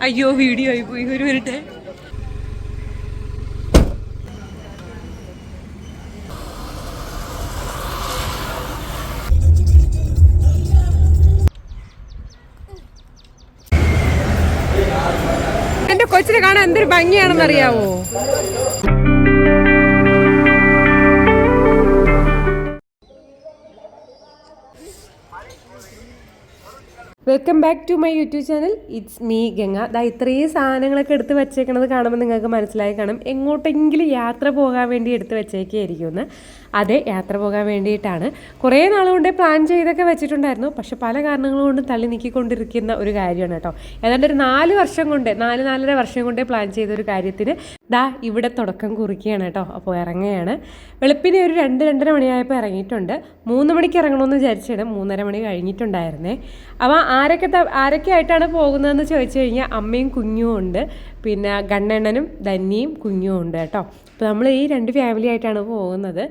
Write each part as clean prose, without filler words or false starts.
അയ്യോ വീഡിയോ ആയി പോയി ഒരു മിനിറ്റ്. എന്റെ കൊച്ചിനെ കാണാൻ എന്തൊരു ഭംഗിയാണെന്ന് അറിയാവോ? Welcome back to my YouTube channel. It's me Ganga. ഇത്രയും സാധനങ്ങളൊക്കെ എടുത്ത് വെച്ചേക്കണത് കാണുമ്പോൾ നിങ്ങൾക്ക് മനസ്സിലായി കാണും എങ്ങോട്ടെങ്കിലും യാത്ര പോകാൻ വേണ്ടി എടുത്ത് വെച്ചേക്കായിരിക്കുമെന്ന്. അതെ, യാത്ര പോകാൻ വേണ്ടിയിട്ടാണ്. കുറേ നാളുകൊണ്ടേ പ്ലാൻ ചെയ്തൊക്കെ വെച്ചിട്ടുണ്ടായിരുന്നു. പക്ഷെ പല കാരണങ്ങൾ കൊണ്ടും തള്ളി നീക്കിക്കൊണ്ടിരിക്കുന്ന ഒരു കാര്യമാണ് കേട്ടോ. ഏതാണ്ട് ഒരു 4-4.5 വർഷം കൊണ്ടേ പ്ലാൻ ചെയ്ത ഒരു കാര്യത്തിന് ഇവിടെ തുടക്കം കുറിക്കുകയാണ് കേട്ടോ. അപ്പോൾ ഇറങ്ങുകയാണ്. വെളുപ്പിനെ ഒരു 2-2:30 മണിയായപ്പോൾ ഇറങ്ങിയിട്ടുണ്ട്. 3 മണിക്ക് ഇറങ്ങണമെന്ന് വിചാരിച്ചാണ്. 3:30 മണി കഴിഞ്ഞിട്ടുണ്ടായിരുന്നേ. അപ്പോൾ ആരൊക്കെ ആയിട്ടാണ് പോകുന്നതെന്ന് ചോദിച്ചു കഴിഞ്ഞാൽ അമ്മയും കുഞ്ഞും ഉണ്ട്, പിന്നെ ഗണ്ണെണ്ണനും ധന്യയും കുഞ്ഞും ഉണ്ട് കേട്ടോ. അപ്പോൾ നമ്മൾ ഈ 2 ഫാമിലി ആയിട്ടാണ് പോകുന്നത്.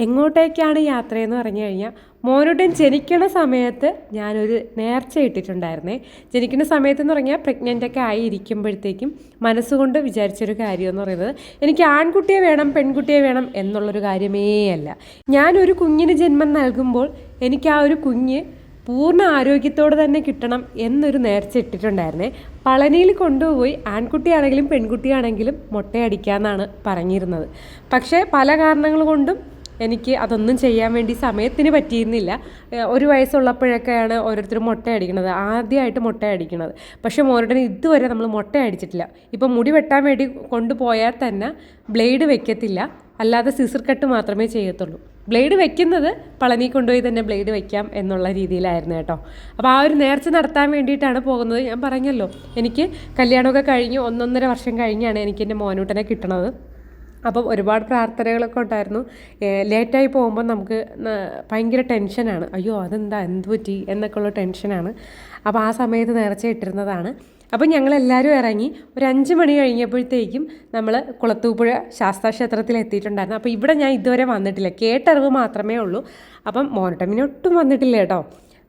എങ്ങോട്ടേക്കാണ് യാത്രയെന്ന് പറഞ്ഞു കഴിഞ്ഞാൽ, മോനുടൻ ജനിക്കണ സമയത്ത് ഞാനൊരു നേർച്ച ഇട്ടിട്ടുണ്ടായിരുന്നേ. ജനിക്കുന്ന സമയത്തെന്ന് പറഞ്ഞാൽ പ്രഗ്നൻ്റൊക്കെ ആയിരിക്കുമ്പോഴത്തേക്കും മനസ്സുകൊണ്ട് വിചാരിച്ചൊരു കാര്യം എന്ന് പറയുന്നത് എനിക്ക് ആൺകുട്ടിയെ വേണം പെൺകുട്ടിയെ വേണം എന്നുള്ളൊരു കാര്യമേ അല്ല. ഞാനൊരു കുഞ്ഞിന് ജന്മം നൽകുമ്പോൾ എനിക്ക് ആ ഒരു കുഞ്ഞ് പൂർണ്ണ ആരോഗ്യത്തോടെ തന്നെ കിട്ടണം എന്നൊരു നേർച്ച ഇട്ടിട്ടുണ്ടായിരുന്നേ. പളനിയിൽ കൊണ്ടുപോയി ആൺകുട്ടിയാണെങ്കിലും പെൺകുട്ടിയാണെങ്കിലും മുട്ടയടിക്കാമെന്നാണ് പറഞ്ഞിരുന്നത്. പക്ഷേ പല കാരണങ്ങൾ കൊണ്ടും എനിക്ക് അതൊന്നും ചെയ്യാൻ വേണ്ടി സമയത്തിന് പറ്റിയിരുന്നില്ല. 1 വയസ്സുള്ളപ്പോഴൊക്കെയാണ് ഓരോരുത്തരും മുട്ടയടിക്കണത്, ആദ്യമായിട്ട് മുട്ടയടിക്കണത്. പക്ഷേ മോനുടനെ ഇതുവരെ നമ്മൾ മുട്ടയടിച്ചിട്ടില്ല. ഇപ്പം മുടി വെട്ടാൻ വേണ്ടി കൊണ്ടുപോയാൽ തന്നെ ബ്ലേഡ് വെക്കത്തില്ല, അല്ലാതെ സിസർ കട്ട് മാത്രമേ ചെയ്യത്തുള്ളൂ. ബ്ലേഡ് വെക്കുന്നത് പളനി കൊണ്ടുപോയി തന്നെ ബ്ലേഡ് വെക്കാം എന്നുള്ള രീതിയിലായിരുന്നു കേട്ടോ. അപ്പോൾ ആ ഒരു നേർച്ച നടത്താൻ വേണ്ടിയിട്ടാണ് പോകുന്നത്. ഞാൻ പറഞ്ഞല്ലോ, എനിക്ക് കല്യാണമൊക്കെ കഴിഞ്ഞ് 1-1.5 വർഷം കഴിഞ്ഞാണ് എനിക്ക് എൻ്റെ മോനൂട്ടനെ കിട്ടണത്. അപ്പം ഒരുപാട് പ്രാർത്ഥനകളൊക്കെ ഉണ്ടായിരുന്നു. ലേറ്റായി പോകുമ്പോൾ നമുക്ക് ഭയങ്കര ടെൻഷനാണ്. അയ്യോ അതെന്താ, എന്ത് പറ്റി എന്നൊക്കെ ഉള്ള ടെൻഷനാണ്. അപ്പോൾ ആ സമയത്ത് നേർച്ച ഇട്ടിരുന്നതാണ്. അപ്പം ഞങ്ങളെല്ലാവരും ഇറങ്ങി ഒരു 5 മണി കഴിഞ്ഞപ്പോഴത്തേക്കും നമ്മൾ കുളത്തൂപ്പുഴ ശാസ്താക്ഷേത്രത്തിൽ എത്തിയിട്ടുണ്ടായിരുന്നു. അപ്പോൾ ഇവിടെ ഞാൻ ഇതുവരെ വന്നിട്ടില്ല, കേട്ടറിവ് മാത്രമേ ഉള്ളൂ. അപ്പം മോനട്ടമ്മിനെ ഒട്ടും വന്നിട്ടില്ല കേട്ടോ.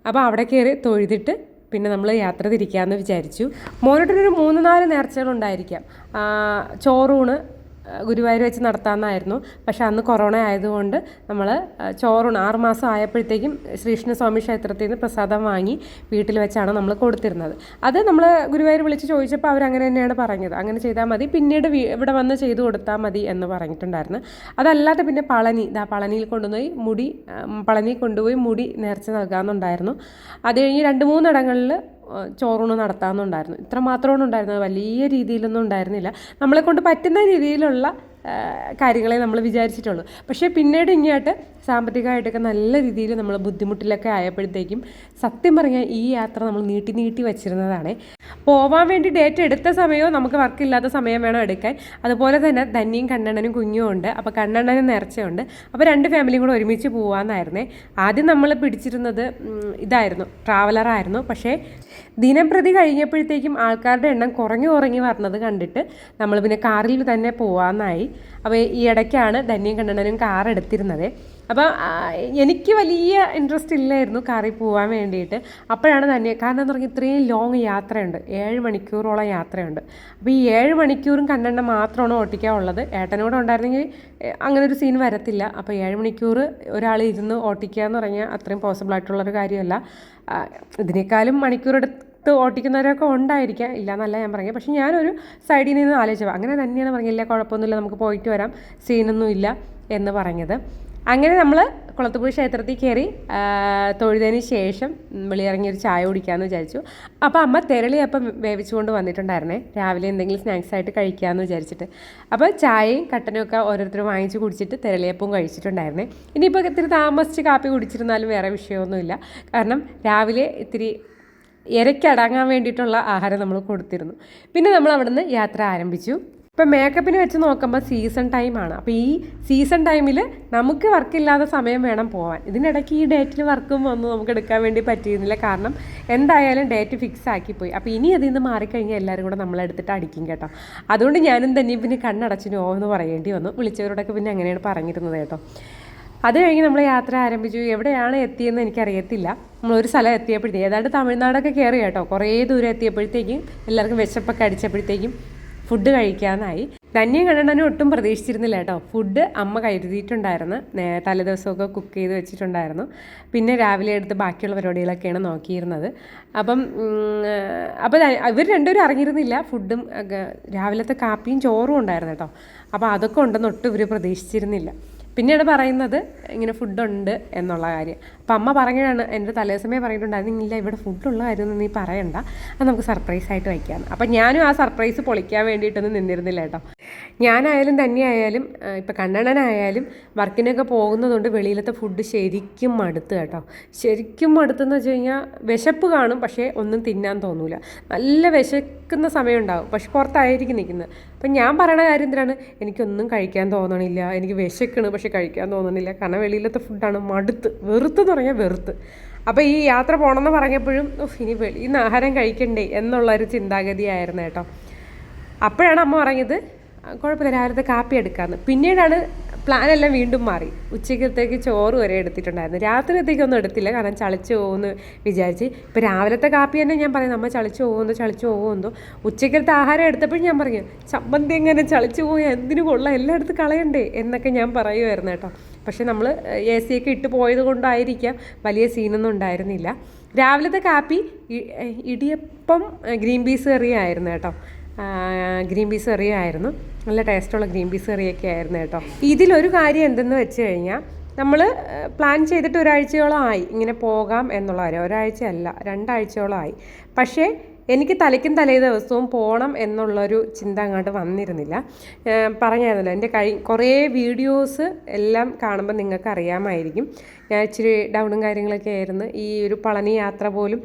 അപ്പോൾ അവിടെ കയറി തൊഴുതിട്ട് പിന്നെ നമ്മൾ യാത്ര തിരിക്കാമെന്ന് വിചാരിച്ചു. മോനട്ടൊരു 3-4 നേർച്ചകളുണ്ടായിരിക്കാം. ചോറൂണ് ഗുരുവായൂർ വെച്ച് നടത്താമെന്നായിരുന്നു. പക്ഷേ അന്ന് കൊറോണ ആയതുകൊണ്ട് നമ്മൾ ചോറൂണ് 6 മാസം ആയപ്പോഴത്തേക്കും ശ്രീകൃഷ്ണസ്വാമി ക്ഷേത്രത്തിൽ നിന്ന് പ്രസാദം വാങ്ങി വീട്ടിൽ വെച്ചാണ് നമ്മൾ കൊടുത്തിരുന്നത്. അത് നമ്മൾ ഗുരുവായൂർ വിളിച്ച് ചോദിച്ചപ്പോൾ അവരങ്ങനെ തന്നെയാണ് പറഞ്ഞത്, അങ്ങനെ ചെയ്താൽ മതി, പിന്നീട് ഇവിടെ വന്ന് ചെയ്തു കൊടുത്താൽ മതി എന്ന് പറഞ്ഞിട്ടുണ്ടായിരുന്നു. അതല്ലാതെ പിന്നെ പളനിയിൽ കൊണ്ടുപോയി മുടി നേർച്ച നൽകാമെന്നുണ്ടായിരുന്നു. അത് കഴിഞ്ഞ് 2-3 ഇടങ്ങളിൽ ചോറൂണ് നടത്താമെന്നുണ്ടായിരുന്നു. ഇത്ര മാത്രമാണ് ഉണ്ടായിരുന്നത്, വലിയ രീതിയിലൊന്നും ഉണ്ടായിരുന്നില്ല. നമ്മളെ കൊണ്ട് പറ്റുന്ന രീതിയിലുള്ള കാര്യങ്ങളെ നമ്മൾ വിചാരിച്ചിട്ടുള്ളൂ. പക്ഷേ പിന്നീട് ഇങ്ങോട്ട് സാമ്പത്തികമായിട്ടൊക്കെ നല്ല രീതിയിൽ നമ്മൾ ബുദ്ധിമുട്ടിലൊക്കെ ആയപ്പോഴത്തേക്കും സത്യം പറഞ്ഞാൽ ഈ യാത്ര നമ്മൾ നീട്ടി വെച്ചിരുന്നതാണ്. പോവാൻ വേണ്ടി ഡേറ്റ് എടുത്ത സമയവും നമുക്ക് വർക്കില്ലാത്ത സമയം വേണം എടുക്കാൻ. അതുപോലെ തന്നെ ധന്യയും കണ്ണണ്ണനും കുഞ്ഞും ഉണ്ട്. അപ്പോൾ കണ്ണണ്ണനും നേർച്ചയുണ്ട്. അപ്പോൾ 2 ഫാമിലിയും കൂടെ ഒരുമിച്ച് പോകാമെന്നായിരുന്നേ. ആദ്യം നമ്മൾ പിടിച്ചിരുന്നത് ഇതായിരുന്നു, ട്രാവലറായിരുന്നു. പക്ഷേ ദിനംപ്രതി കഴിഞ്ഞപ്പോഴത്തേക്കും ആൾക്കാരുടെ എണ്ണം കുറഞ്ഞു വരുന്നത് കണ്ടിട്ട് നമ്മൾ പിന്നെ കാറിൽ തന്നെ പോകാമെന്നായി. അപ്പോൾ ഈ ഇടയ്ക്കാണ് ധന്യയും കണ്ണണ്ണനും കാർ എടുത്തിരുന്നത്. അപ്പോൾ എനിക്ക് വലിയ ഇൻട്രസ്റ്റ് ഇല്ലായിരുന്നു കാറിൽ പോകാൻ വേണ്ടിയിട്ട്. അപ്പോഴാണ് തന്നെ, കാരണം എന്ന് പറഞ്ഞാൽ ഇത്രയും ലോങ് യാത്രയുണ്ട്, 7 മണിക്കൂറോളം യാത്രയുണ്ട്. അപ്പോൾ ഈ 7 മണിക്കൂറും കണ്ണെണ്ണ മാത്രമാണ് ഓട്ടിക്കാനുള്ളത്. ഏട്ടനോട് ഉണ്ടായിരുന്നെങ്കിൽ അങ്ങനെ ഒരു സീൻ വരത്തില്ല. അപ്പോൾ 7 മണിക്കൂർ ഒരാൾ ഇരുന്ന് ഓട്ടിക്കുക എന്ന് പറഞ്ഞാൽ അത്രയും പോസിബിളായിട്ടുള്ളൊരു കാര്യമല്ല. ഇതിനേക്കാളും മണിക്കൂറെടുത്ത് ഓട്ടിക്കുന്നവരൊക്കെ ഉണ്ടായിരിക്കാം, ഇല്ല എന്നല്ല ഞാൻ പറഞ്ഞത്. പക്ഷേ ഞാനൊരു സൈഡിൽ നിന്ന് ആലോചിച്ചപ്പോൾ അങ്ങനെ തന്നെയാണ് പറഞ്ഞില്ല, കുഴപ്പമൊന്നുമില്ല, നമുക്ക് പോയിട്ട് വരാം, സീനൊന്നും ഇല്ല എന്ന് പറഞ്ഞത്. അങ്ങനെ നമ്മൾ കുളത്തൂപ്പുഴ ക്ഷേത്രത്തിൽ കയറി തൊഴുതതിന് ശേഷം വെളിയിറങ്ങിയൊരു ചായ കുടിക്കാമെന്ന് വിചാരിച്ചു. അപ്പോൾ അമ്മ തെരളിയപ്പം വേവിച്ചുകൊണ്ട് വന്നിട്ടുണ്ടായിരുന്നേ, രാവിലെ എന്തെങ്കിലും സ്നാക്സ് ആയിട്ട് കഴിക്കാമെന്ന് വിചാരിച്ചിട്ട്. അപ്പോൾ ചായയും കട്ടനും ഒക്കെ ഓരോരുത്തരും വാങ്ങിച്ച് കുടിച്ചിട്ട് തെരളിയപ്പവും കഴിച്ചിട്ടുണ്ടായിരുന്നേ. ഇനിയിപ്പോൾ ഇത്തിരി താമസിച്ച് കാപ്പി കുടിച്ചിരുന്നാലും വേറെ വിഷയമൊന്നുമില്ല. കാരണം രാവിലെ ഇത്തിരി ഇരയ്ക്കടങ്ങാൻ വേണ്ടിയിട്ടുള്ള ആഹാരം നമ്മൾ കൊടുത്തിരുന്നു. പിന്നെ നമ്മൾ അവിടെ നിന്ന് യാത്ര ആരംഭിച്ചു. ഇപ്പം മേക്കപ്പിന് വെച്ച് നോക്കുമ്പോൾ സീസൺ ടൈമാണ്. അപ്പോൾ ഈ സീസൺ ടൈമിൽ നമുക്ക് വർക്കില്ലാത്ത സമയം വേണം പോകാൻ. ഇതിനിടയ്ക്ക് ഈ ഡേറ്റിൽ വർക്കും വന്നു നമുക്ക് എടുക്കാൻ വേണ്ടി പറ്റിയിരുന്നില്ല. കാരണം എന്തായാലും ഡേറ്റ് ഫിക്സ് ആക്കിപ്പോയി. അപ്പോൾ ഇനി അതിൽ നിന്ന് മാറിക്കഴിഞ്ഞാൽ എല്ലാവരും കൂടെ നമ്മളെടുത്തിട്ട് അടിക്കും കേട്ടോ. അതുകൊണ്ട് ഞാനും തന്നെ പിന്നെ കണ്ണടച്ച് നോ എന്ന് പറയേണ്ടി വന്നു. വിളിച്ചവരോടൊക്കെ പിന്നെ അങ്ങനെയാണ് പറഞ്ഞിരുന്നത് കേട്ടോ. അത് കഴിഞ്ഞ് നമ്മൾ യാത്ര ആരംഭിച്ചു. എവിടെയാണ് എത്തിയെന്ന് എനിക്കറിയത്തില്ല. നമ്മളൊരു സ്ഥലം എത്തിയപ്പോഴത്തേക്കും ഏതാണ്ട് തമിഴ്നാടൊക്കെ കയറി കേട്ടോ. കുറേ ദൂരം എത്തിയപ്പോഴത്തേക്കും എല്ലാവർക്കും വിശപ്പൊക്കെ അടിച്ചപ്പോഴത്തേക്കും ഫുഡ് കഴിക്കാനായി. ധന്യം കണ്ണനും ഒട്ടും പ്രതീക്ഷിച്ചിരുന്നില്ല കേട്ടോ. ഫുഡ് അമ്മ കരുതിയിട്ടുണ്ടായിരുന്നു, തലേദിവസമൊക്കെ കുക്ക് ചെയ്ത് വെച്ചിട്ടുണ്ടായിരുന്നു. പിന്നെ രാവിലെ എടുത്ത് ബാക്കിയുള്ള പരിപാടികളൊക്കെയാണ് നോക്കിയിരുന്നത്. അപ്പം ഇവർ രണ്ടുപേരും അറിഞ്ഞിരുന്നില്ല ഫുഡും രാവിലത്തെ കാപ്പിയും ചോറും ഉണ്ടായിരുന്നു കേട്ടോ. അപ്പോൾ അതൊക്കെ ഉണ്ടെന്ന് ഒട്ടും ഇവർ പ്രതീക്ഷിച്ചിരുന്നില്ല. പിന്നീട് പറയുന്നത് ഇങ്ങനെ ഫുഡുണ്ട് എന്നുള്ള കാര്യം. അപ്പം അമ്മ പറഞ്ഞതാണ്, എൻ്റെ തലേസമയം പറഞ്ഞിട്ടുണ്ടായിരുന്നു, ഇല്ല ഇവിടെ ഫുഡുള്ള കാര്യമൊന്നും നീ പറയണ്ട, അത് നമുക്ക് സർപ്രൈസായിട്ട് വയ്ക്കാമെന്ന്. അപ്പം ഞാനും ആ സർപ്രൈസ് പൊളിക്കാൻ വേണ്ടിയിട്ടൊന്നും നിന്നിരുന്നില്ല കേട്ടോ. ഞാനായാലും തന്നെയായാലും ഇപ്പം കണ്ണനായാലും വർക്കിനൊക്കെ പോകുന്നതുകൊണ്ട് വെളിയിലത്തെ ഫുഡ് ശരിക്കും മടുത്ത് കേട്ടോ. ശരിക്കും മടുത്തെന്ന് വെച്ച് കഴിഞ്ഞാൽ വിശപ്പ് കാണും, പക്ഷേ ഒന്നും തിന്നാൻ തോന്നൂല. നല്ല വിശക്കുന്ന സമയം ഉണ്ടാവും, പക്ഷെ പുറത്തായിരിക്കും നിൽക്കുന്നത്. അപ്പം ഞാൻ പറയണ കാര്യം എന്തിനാണ്, എനിക്കൊന്നും കഴിക്കാൻ തോന്നണില്ല, എനിക്ക് വിശക്കണം പക്ഷെ കഴിക്കാൻ തോന്നണില്ല, കാരണം വെളിയിലത്തെ ഫുഡാണ്, വെറുത്തെന്ന് പറഞ്ഞാൽ വെറുത്ത്. അപ്പോൾ ഈ യാത്ര പോകണമെന്ന് പറഞ്ഞപ്പോഴും ഇനി വെളിയിൽ നിന്ന് ആഹാരം കഴിക്കണ്ടേ എന്നുള്ളൊരു ചിന്താഗതിയായിരുന്നു കേട്ടോ. അപ്പോഴാണ് അമ്മ പറഞ്ഞത് കുഴപ്പമില്ല രാവിലത്തെ കാപ്പി എടുക്കാമെന്ന്. പിന്നീടാണ് പ്ലാനെല്ലാം വീണ്ടും മാറി. ഉച്ചക്കത്തേക്ക് ചോറ് വരെ എടുത്തിട്ടുണ്ടായിരുന്നു, രാത്രിയത്തേക്കൊന്നും എടുത്തില്ല, കാരണം ചളിച്ചു പോകുമെന്ന് വിചാരിച്ച്. ഇപ്പോൾ രാവിലത്തെ കാപ്പി തന്നെ ഞാൻ പറയുന്നത് അമ്മ ചളിച്ചു പോകുമെന്നോ. ഉച്ചക്കലത്തെ ആഹാരം എടുത്തപ്പോൾ ഞാൻ പറഞ്ഞു ചമ്മന്തി എങ്ങനെ ചളിച്ചു പോയാൽ എന്തിനു കൊള്ളാം, എല്ലായിടത്തും കളയണ്ടേ എന്നൊക്കെ ഞാൻ പറയുമായിരുന്നു കേട്ടോ. പക്ഷെ നമ്മൾ AC ഒക്കെ ഇട്ട് പോയത് കൊണ്ടായിരിക്കാം വലിയ സീനൊന്നും ഉണ്ടായിരുന്നില്ല. രാവിലത്തെ കാപ്പി ഇടിയപ്പം ഗ്രീൻ പീസ് കറിയായിരുന്നു കേട്ടോ. ഗ്രീൻ പീസ് കറിയായിരുന്നു, നല്ല ടേസ്റ്റുള്ള ഗ്രീൻ പീസ് കറിയൊക്കെ ആയിരുന്നു കേട്ടോ. ഇതിലൊരു കാര്യം എന്തെന്ന് വെച്ച് കഴിഞ്ഞാൽ, നമ്മൾ പ്ലാൻ ചെയ്തിട്ട് ഒരാഴ്ചയോളം ആയി ഇങ്ങനെ പോകാം എന്നുള്ള കാര്യം. ഒരാഴ്ചയല്ല, 2 ആഴ്ചയോളം ആയി. പക്ഷേ എനിക്ക് തലയ്ക്കും തലേ ദിവസവും പോകണം എന്നുള്ളൊരു ചിന്ത അങ്ങോട്ട് വന്നിരുന്നില്ല. പറഞ്ഞായിരുന്നല്ലോ, എൻ്റെ കുറേ വീഡിയോസ് എല്ലാം കാണുമ്പോൾ നിങ്ങൾക്ക് അറിയാമായിരിക്കും, ഞാൻ ഇച്ചിരി ഡൗണും കാര്യങ്ങളൊക്കെ ആയിരുന്നു. ഈ ഒരു പളനി യാത്ര പോലും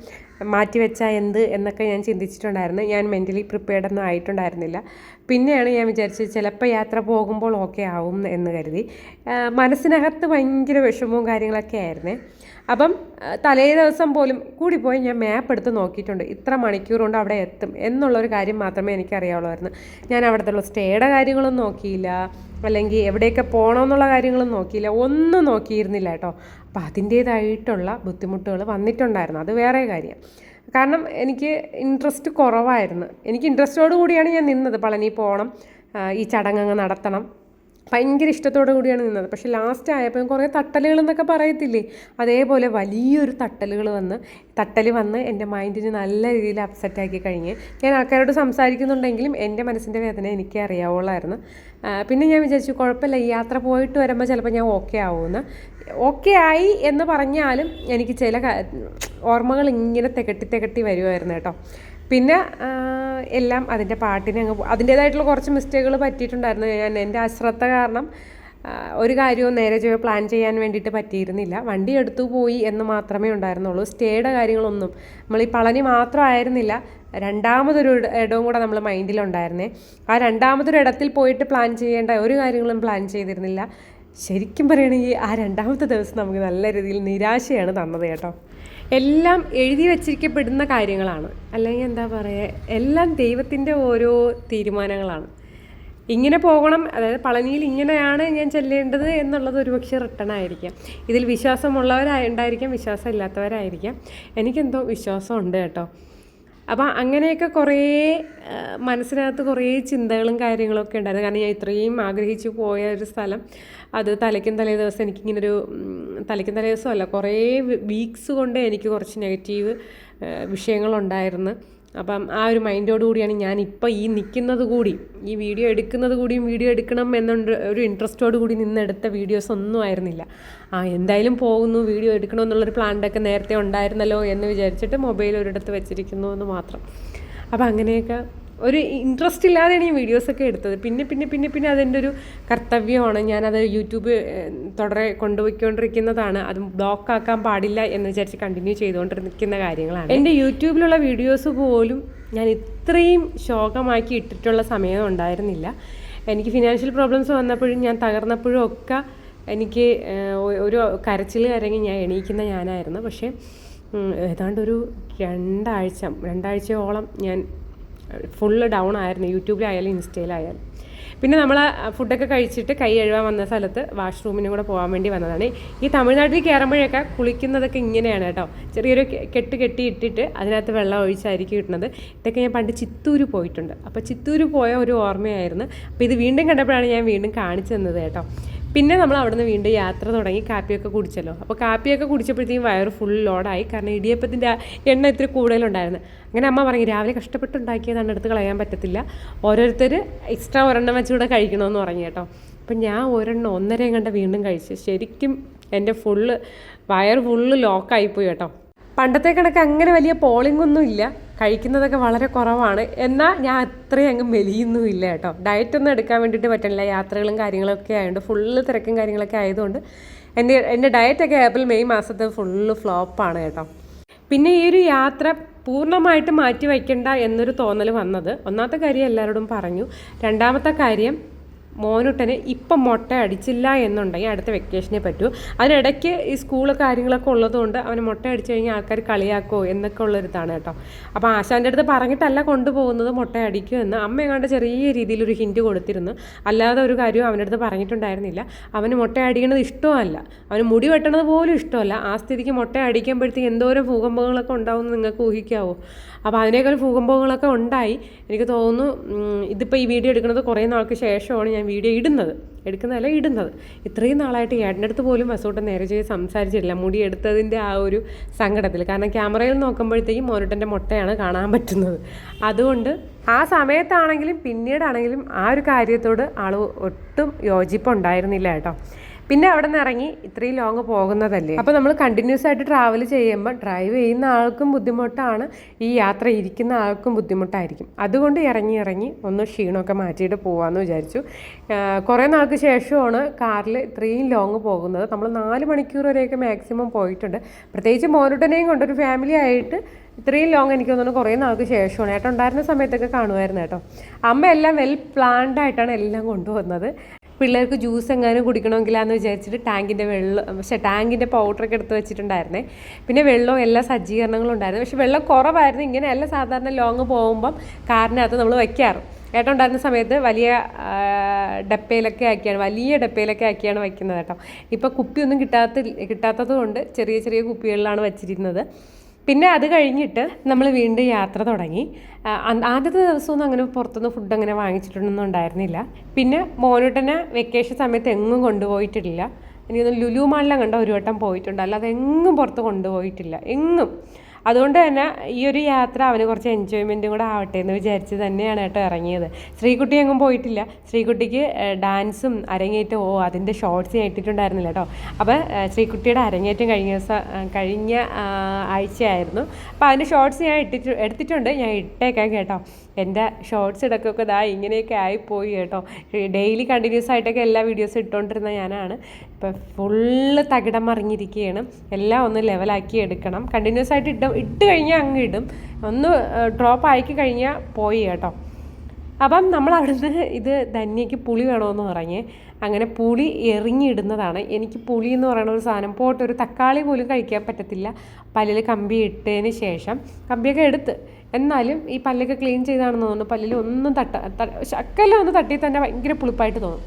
മാറ്റിവെച്ചാൽ എന്ത് എന്നൊക്കെ ഞാൻ ചിന്തിച്ചിട്ടുണ്ടായിരുന്നു. ഞാൻ മെൻ്റലി പ്രിപ്പയർഡൊന്നും ആയിട്ടുണ്ടായിരുന്നില്ല. പിന്നെയാണ് ഞാൻ വിചാരിച്ചത് ചിലപ്പോൾ യാത്ര പോകുമ്പോൾ ഓക്കെ ആവും എന്ന് കരുതി. മനസ്സിനകത്ത് ഭയങ്കര വിഷമവും കാര്യങ്ങളൊക്കെ ആയിരുന്നേ. അപ്പം തലേ ദിവസം പോലും കൂടിപ്പോയി ഞാൻ മാപ്പ് എടുത്ത് നോക്കിയിട്ടുണ്ട്, ഇത്ര മണിക്കൂർ കൊണ്ട് അവിടെ എത്തും എന്നുള്ളൊരു കാര്യം മാത്രമേ എനിക്കറിയാവുള്ളായിരുന്നു. ഞാൻ അവിടുത്തെ സ്റ്റേയുടെ കാര്യങ്ങളൊന്നും നോക്കിയില്ല, അല്ലെങ്കിൽ എവിടെയൊക്കെ പോകണമെന്നുള്ള കാര്യങ്ങളും നോക്കിയില്ല, ഒന്നും നോക്കിയിരുന്നില്ല കേട്ടോ. അപ്പോൾ അതിൻ്റേതായിട്ടുള്ള ബുദ്ധിമുട്ടുകൾ വന്നിട്ടുണ്ടായിരുന്നു, അത് വേറെ കാര്യം. കാരണം എനിക്ക് ഇൻട്രസ്റ്റ് കുറവായിരുന്നു. എനിക്ക് ഇൻട്രസ്റ്റോടു കൂടിയാണ് ഞാൻ നിന്നത്, പളനി പോകണം, ഈ ചടങ്ങ് നടത്തണം, ഭയങ്കര ഇഷ്ടത്തോടു കൂടിയാണ് നിന്നത്. പക്ഷേ ലാസ്റ്റ് ആയപ്പോൾ കുറേ തട്ടലുകൾ എന്നൊക്കെ പറയത്തില്ലേ, അതേപോലെ വലിയൊരു തട്ടൽ വന്ന് എൻ്റെ മൈൻഡിന് നല്ല രീതിയിൽ അപ്സെറ്റാക്കി കഴിഞ്ഞ്. ഞാൻ ആൾക്കാരോട് സംസാരിക്കുന്നുണ്ടെങ്കിലും എൻ്റെ മനസ്സിൻ്റെ വേദന എനിക്ക് അറിയാവുള്ളായിരുന്നു. പിന്നെ ഞാൻ വിചാരിച്ചു കുഴപ്പമില്ല, ഈ യാത്ര പോയിട്ട് വരുമ്പോൾ ചിലപ്പോൾ ഞാൻ ഓക്കെ ആവുമെന്ന്. ഓക്കെ ആയി എന്ന് പറഞ്ഞാലും എനിക്ക് ചില ഓർമ്മകൾ ഇങ്ങനെ തികട്ടി വരുമായിരുന്നു കേട്ടോ. പിന്നെ എല്ലാം അതിൻ്റെ പാട്ടിന് അതിൻ്റേതായിട്ടുള്ള കുറച്ച് മിസ്റ്റേക്കുകൾ പറ്റിയിട്ടുണ്ടായിരുന്നു. എൻ്റെ അശ്രദ്ധ കാരണം ഒരു കാര്യവും നേരെ പ്ലാൻ ചെയ്യാൻ വേണ്ടിയിട്ട് പറ്റിയിരുന്നില്ല. വണ്ടി എടുത്തു പോയി എന്ന് മാത്രമേ ഉണ്ടായിരുന്നുള്ളൂ. സ്റ്റേയുടെ കാര്യങ്ങളൊന്നും നമ്മൾ ഈ പളനി മാത്രമായിരുന്നില്ല, രണ്ടാമതൊരു ഇടവും കൂടെ നമ്മൾ മൈൻഡിലുണ്ടായിരുന്നേ. ആ രണ്ടാമതൊരു ഇടത്തിൽ പോയിട്ട് പ്ലാൻ ചെയ്യേണ്ട ഒരു കാര്യങ്ങളും പ്ലാൻ ചെയ്തിരുന്നില്ല. ശരിക്കും പറയുകയാണെങ്കിൽ ആ രണ്ടാമത്തെ ദിവസം നമുക്ക് നല്ല രീതിയിൽ നിരാശയാണ് തന്നത് കേട്ടോ. എല്ലാം എഴുതി വച്ചിരിക്കപ്പെടുന്ന കാര്യങ്ങളാണ്, അല്ലെങ്കിൽ എന്താ പറയുക, എല്ലാം ദൈവത്തിൻ്റെ ഓരോ തീരുമാനങ്ങളാണ്. ഇങ്ങനെ പോകണം, അതായത് പളനിയിൽ ഇങ്ങനെയാണ് ഞാൻ ചെല്ലേണ്ടത് എന്നുള്ളത് ഒരുപക്ഷെ റിട്ടേൺ ആയിരിക്കാം. ഇതിൽ വിശ്വാസമുള്ളവരുണ്ടായിരിക്കാം, വിശ്വാസം ഇല്ലാത്തവരായിരിക്കാം. എനിക്കെന്തോ വിശ്വാസമുണ്ട് കേട്ടോ. അപ്പം അങ്ങനെയൊക്കെ കുറേ മനസ്സിനകത്ത് കുറേ ചിന്തകളും കാര്യങ്ങളൊക്കെ ഉണ്ടായിരുന്നു. കാരണം ഞാൻ ഇത്രയും ആഗ്രഹിച്ചു പോയ ഒരു സ്ഥലം, അത് തലയ്ക്കും തലേ ദിവസം എനിക്കിങ്ങനൊരു തലയ്ക്കും തലേ ദിവസമല്ല, കുറേ വീക്സ് കൊണ്ട് എനിക്ക് കുറച്ച് നെഗറ്റീവ് വിഷയങ്ങളുണ്ടായിരുന്നു. അപ്പം ആ ഒരു മൈൻഡോട് കൂടിയാണ് ഞാനിപ്പോൾ ഈ നിൽക്കുന്നത് കൂടി, ഈ വീഡിയോ എടുക്കുന്നത് കൂടിയും വീഡിയോ എടുക്കണം എന്നുണ്ട് ഒരു ഇൻട്രസ്റ്റോട് കൂടി നിന്നെടുത്ത വീഡിയോസ് ഒന്നും ആയിരുന്നില്ല. എന്തായാലും പോകുന്നു, വീഡിയോ എടുക്കണമെന്നുള്ളൊരു പ്ലാനൊക്കെ നേരത്തെ ഉണ്ടായിരുന്നല്ലോ എന്ന് വിചാരിച്ചിട്ട് മൊബൈൽ ഒരിടത്ത് വെച്ചിരിക്കുന്നു എന്ന് മാത്രം. അപ്പം അങ്ങനെയൊക്കെ ഒരു ഇൻട്രസ്റ്റ് ഇല്ലാതെയാണ് ഈ വീഡിയോസൊക്കെ എടുത്തത്. പിന്നെ അതെൻ്റെ ഒരു കർത്തവ്യമാണ്. ഞാനത് യൂട്യൂബ് തുടരെ കൊണ്ടുപോയിക്കൊണ്ടിരിക്കുന്നതാണ്. അത് ബ്ലോക്ക് ആക്കാൻ പാടില്ല എന്ന് വിചാരിച്ച് കണ്ടിന്യൂ ചെയ്തുകൊണ്ടിരിക്കുന്ന കാര്യങ്ങളാണ്. എൻ്റെ യൂട്യൂബിലുള്ള വീഡിയോസ് പോലും ഞാൻ ഇത്രയും ശോകമാക്കി ഇട്ടിട്ടുള്ള സമയം ഉണ്ടായിരുന്നില്ല. എനിക്ക് ഫിനാൻഷ്യൽ പ്രോബ്ലംസ് വന്നപ്പോഴും ഞാൻ തകർന്നപ്പോഴും ഒക്കെ എനിക്ക് ഒരു കരച്ചിൽ കരങ്ങി ഞാൻ എണീക്കുന്ന ഞാനായിരുന്നു. പക്ഷേ ഏതാണ്ടൊരു രണ്ടാഴ്ചയോളം ഞാൻ ഫുള്ള് ഡൗൺ ആയിരുന്നു, യൂട്യൂബിലായാലും ഇൻസ്റ്റയിലായാലും. പിന്നെ നമ്മൾ ഫുഡൊക്കെ കഴിച്ചിട്ട് കൈ കഴുകാൻ വന്ന സ്ഥലത്ത് വാഷ്റൂമിനും കൂടെ പോകാൻ വേണ്ടി വന്നതാണ്. ഈ തമിഴ്നാട്ടിൽ കയറുമ്പോഴൊക്കെ കുളിക്കുന്നതൊക്കെ ഇങ്ങനെയാണ് കേട്ടോ. ചെറിയൊരു കെട്ടി ഇട്ടിട്ട് അതിനകത്ത് വെള്ളം ഒഴിച്ചായിരിക്കും കിട്ടുന്നത്. ഇതൊക്കെ ഞാൻ പണ്ട് ചിത്തൂർ പോയിട്ടുണ്ട്. അപ്പോൾ ചിത്തൂർ പോയ ഒരു ഓർമ്മയായിരുന്നു. അപ്പോൾ ഇത് വീണ്ടും കണ്ടപ്പോഴാണ് ഞാൻ വീണ്ടും കാണിച്ചു തന്നത് കേട്ടോ. പിന്നെ നമ്മൾ അവിടെ നിന്ന് വീണ്ടും യാത്ര തുടങ്ങി. കാപ്പിയൊക്കെ കുടിച്ചല്ലോ. അപ്പോൾ കാപ്പിയൊക്കെ കുടിച്ചപ്പോഴത്തേക്കും വയറ് ഫുൾ ലോഡായി. കാരണം ഇടിയപ്പത്തിൻ്റെ എണ്ണ ഇത്തിരി കൂടുതലുണ്ടായിരുന്നു. അങ്ങനെ അമ്മ പറഞ്ഞു രാവിലെ കഷ്ടപ്പെട്ടുണ്ടാക്കിയതാണ്, എടുത്ത് കളയാൻ പറ്റത്തില്ല, ഓരോരുത്തർ എക്സ്ട്രാ ഒരെണ്ണം വെച്ചുകൂടെ കഴിക്കണമെന്ന് പറഞ്ഞു കേട്ടോ. അപ്പം ഞാൻ ഒന്നരയും കണ്ട വീണ്ടും കഴിച്ചു. ശരിക്കും എൻ്റെ വയറ് ഫുള്ള് ലോക്കായിപ്പോയി കേട്ടോ. പണ്ടത്തെ കണക്ക് അങ്ങനെ വലിയ പോളിംഗൊന്നും ഇല്ല, കഴിക്കുന്നതൊക്കെ വളരെ കുറവാണ്. എന്നാൽ ഞാൻ അത്രയും അങ്ങ് മെലിയൊന്നും ഇല്ല കേട്ടോ. ഡയറ്റൊന്നും എടുക്കാൻ വേണ്ടിയിട്ട് പറ്റില്ല, യാത്രകളും കാര്യങ്ങളൊക്കെ ആയതുകൊണ്ട്, ഫുള്ള് തിരക്കും കാര്യങ്ങളൊക്കെ ആയതുകൊണ്ട് എൻ്റെ ഡയറ്റൊക്കെ ഏപ്രിൽ മെയ് മാസത്തെ ഫുള്ള് ഫ്ലോപ്പാണ് കേട്ടോ. പിന്നെ ഈ ഒരു യാത്ര പൂർണ്ണമായിട്ട് മാറ്റി വയ്ക്കണ്ട എന്നൊരു തോന്നൽ വന്നത്, ഒന്നാമത്തെ കാര്യം എല്ലാവരോടും പറഞ്ഞു. രണ്ടാമത്തെ കാര്യം, മോനുട്ടന് ഇപ്പം മുട്ട അടിച്ചില്ല എന്നുണ്ടെങ്കിൽ അടുത്ത വെക്കേഷനെ പറ്റൂ. അതിനിടയ്ക്ക് ഈ സ്കൂള് കാര്യങ്ങളൊക്കെ ഉള്ളതുകൊണ്ട് അവന് മുട്ട അടിച്ചു കഴിഞ്ഞാൽ ആൾക്കാർ കളിയാക്കുമോ എന്നൊക്കെ ഉള്ളൊരിതാണ് കേട്ടോ. അപ്പോൾ ആശാൻ്റെ അടുത്ത് പറഞ്ഞിട്ടല്ല കൊണ്ടുപോകുന്നത് മുട്ട അടിക്കുമെന്ന്. അമ്മ എങ്ങാണ്ട് ചെറിയ രീതിയിലൊരു ഹിൻറ്റ് കൊടുത്തിരുന്നു. അല്ലാതെ ഒരു കാര്യവും അവൻ്റെ അടുത്ത് പറഞ്ഞിട്ടുണ്ടായിരുന്നില്ല. അവന് മുട്ട അടിക്കണത് ഇഷ്ടമല്ല, അവന് മുടി വെട്ടണത് പോലും ഇഷ്ടമല്ല. ആ സ്ഥിതിക്ക് മുട്ട അടിക്കുമ്പോഴത്തേക്ക് എന്തോരം ഭൂകമ്പങ്ങളൊക്കെ ഉണ്ടാവുമെന്ന് നിങ്ങൾക്ക് ഊഹിക്കാവോ? അപ്പോൾ അതിനേക്കാൾ ഭൂകമ്പങ്ങളൊക്കെ ഉണ്ടായി. എനിക്ക് തോന്നുന്നു ഇതിപ്പോൾ ഈ വീഡിയോ എടുക്കുന്നത് കുറേ നാൾക്ക് ശേഷമാണ് ഞാൻ വീഡിയോ ഇടുന്നത്. ഇത്രയും നാളായിട്ട് ഏട്ടൻ്റെ അടുത്ത് പോലും വസൂട്ടൻ നേരെ ചെയ്ത് സംസാരിച്ചിട്ടില്ല, മുടി എടുത്തതിൻ്റെ ആ ഒരു സങ്കടത്തിൽ. കാരണം ക്യാമറയിൽ നോക്കുമ്പോഴത്തേക്കും മോനുട്ടൻ്റെ മുട്ടയാണ് കാണാൻ പറ്റുന്നത്. അതുകൊണ്ട് ആ സമയത്താണെങ്കിലും പിന്നീടാണെങ്കിലും ആ ഒരു കാര്യത്തോട് ആൾ ഒട്ടും യോജിപ്പുണ്ടായിരുന്നില്ല കേട്ടോ. പിന്നെ അവിടെ നിന്ന് ഇറങ്ങി ഇത്രയും ലോങ് പോകുന്നതല്ലേ, അപ്പോൾ നമ്മൾ കണ്ടിന്യൂസ് ആയിട്ട് ട്രാവൽ ചെയ്യുമ്പോൾ ഡ്രൈവ് ചെയ്യുന്ന ആൾക്കും ബുദ്ധിമുട്ടാണ്, ഈ യാത്ര ഇരിക്കുന്ന ആൾക്കും ബുദ്ധിമുട്ടായിരിക്കും. അതുകൊണ്ട് ഇറങ്ങി ഒന്ന് ക്ഷീണമൊക്കെ മാറ്റിയിട്ട് പോകാമെന്ന് വിചാരിച്ചു. കുറേ നാൾക്ക് ശേഷമാണ് കാറിൽ ഇത്രയും ലോങ് പോകുന്നത്. നമ്മൾ 4 മണിക്കൂർ വരെയൊക്കെ മാക്സിമം പോയിട്ടുണ്ട്. പ്രത്യേകിച്ച് മോനുട്ടനെയും കൊണ്ടൊരു ഫാമിലി ആയിട്ട് ഇത്രയും ലോങ് എനിക്ക് തോന്നുന്നു കുറേ നാൾക്ക് ശേഷമാണ്. ഏട്ടൻ ഉണ്ടായിരുന്ന സമയത്തൊക്കെ കാണുമായിരുന്നു കേട്ടോ. അമ്മ എല്ലാം വെൽ പ്ലാൻഡ് ആയിട്ടാണ് എല്ലാം കൊണ്ടുവന്നത്. പിള്ളേർക്ക് ജ്യൂസ് എങ്ങാനും കുടിക്കണമെങ്കിലാന്ന് വിചാരിച്ചിട്ട് ടാങ്കിൻ്റെ പൗഡറൊക്കെ എടുത്ത് വെച്ചിട്ടുണ്ടായിരുന്നേ. പിന്നെ വെള്ളവും എല്ലാ സജ്ജീകരണങ്ങളും ഉണ്ടായിരുന്നു. പക്ഷെ വെള്ളം കുറവായിരുന്നു. ഇങ്ങനെയല്ല സാധാരണ ലോങ് പോകുമ്പം കാറിനകത്ത് നമ്മൾ വയ്ക്കാറ്. ഏട്ടൻ ഉണ്ടായിരുന്ന സമയത്ത് വലിയ ഡപ്പയിലൊക്കെ ആക്കിയാണ് വയ്ക്കുന്നത് കേട്ടോ. ഇപ്പോൾ കുപ്പിയൊന്നും കിട്ടാത്തത് കൊണ്ട് ചെറിയ കുപ്പികളിലാണ് വച്ചിരുന്നത്. പിന്നെ അത് കഴിഞ്ഞിട്ട് നമ്മൾ വീണ്ടും യാത്ര തുടങ്ങി. ആദ്യത്തെ ദിവസമൊന്നും അങ്ങനെ പുറത്തുനിന്ന് ഫുഡ് അങ്ങനെ വാങ്ങിച്ചിട്ടൊന്നും ഉണ്ടായിരുന്നില്ല. പിന്നെ മോനുട്ടനെ വെക്കേഷൻ സമയത്ത് എങ്ങും കൊണ്ടുപോയിട്ടില്ല. എനിക്കൊന്ന് ലുലു മാളിലും കണ്ട ഒരു വട്ടം പോയിട്ടുണ്ട്, അല്ലാതെ എങ്ങും പുറത്ത് കൊണ്ടുപോയിട്ടില്ല എങ്ങും. അതുകൊണ്ട് തന്നെ ഈ ഒരു യാത്ര അവന് കുറച്ച് എൻജോയ്മെൻറ്റും കൂടെ ആവട്ടെ എന്ന് വിചാരിച്ച് തന്നെയാണ് കേട്ടോ ഇറങ്ങിയത്. ശ്രീകുട്ടി എങ്ങും പോയിട്ടില്ല. ശ്രീകുട്ടിക്ക് ഡാൻസും അരങ്ങേറ്റവും അതിൻ്റെ ഷോർട്സ് ഞാൻ ഇട്ടിട്ടുണ്ടായിരുന്നില്ല കേട്ടോ. അപ്പോൾ ശ്രീകുട്ടിയുടെ അരങ്ങേറ്റം കഴിഞ്ഞ ആഴ്ചയായിരുന്നു. അപ്പോൾ അതിൻ്റെ ഷോർട്സ് ഞാൻ എടുത്തിട്ടുണ്ട്, ഞാൻ ഇട്ടേക്കാം കേട്ടോ. എൻ്റെ ഷോർട്സ് ഇടയ്ക്കൊക്കെ ഇങ്ങനെയൊക്കെ ആയിപ്പോയി കേട്ടോ. ഡെയിലി കണ്ടിന്യൂസ് ആയിട്ടൊക്കെ എല്ലാ വീഡിയോസും ഇട്ടുകൊണ്ടിരുന്ന ഞാനാണ്. ഇപ്പം ഫുള്ള് തകിടം മറിഞ്ഞിരിക്കുകയാണ്. എല്ലാം ഒന്ന് ലെവലാക്കി എടുക്കണം. കണ്ടിന്യൂസ് ആയിട്ട് ഇട്ട് കഴിഞ്ഞാൽ അങ്ങ് ഇടും, ഒന്ന് ഡ്രോപ്പ് ആക്കി കഴിഞ്ഞാൽ പോയി കേട്ടോ. അപ്പം നമ്മൾ അവിടുന്ന് ഇത് ധന്യയ്ക്ക് പുളി വേണമെന്ന് പറഞ്ഞ് അങ്ങനെ പുളി എറിഞ്ഞിടുന്നതാണ്. എനിക്ക് പുളി എന്ന് പറയുന്ന ഒരു സാധനം പോട്ട് ഒരു തക്കാളി പോലും കഴിക്കാൻ പറ്റത്തില്ല. പല്ലിൽ കമ്പി ഇട്ടതിന് ശേഷം കമ്പിയൊക്കെ എടുത്ത്, എന്നാലും ഈ പല്ലൊക്കെ ക്ലീൻ ചെയ്താണെന്ന് തോന്നുന്നു. പല്ലിൽ ഒന്നും ശക്കെല്ലാം ഒന്ന് തട്ടി തന്നെ ഭയങ്കര പുളിപ്പായിട്ട് തോന്നും.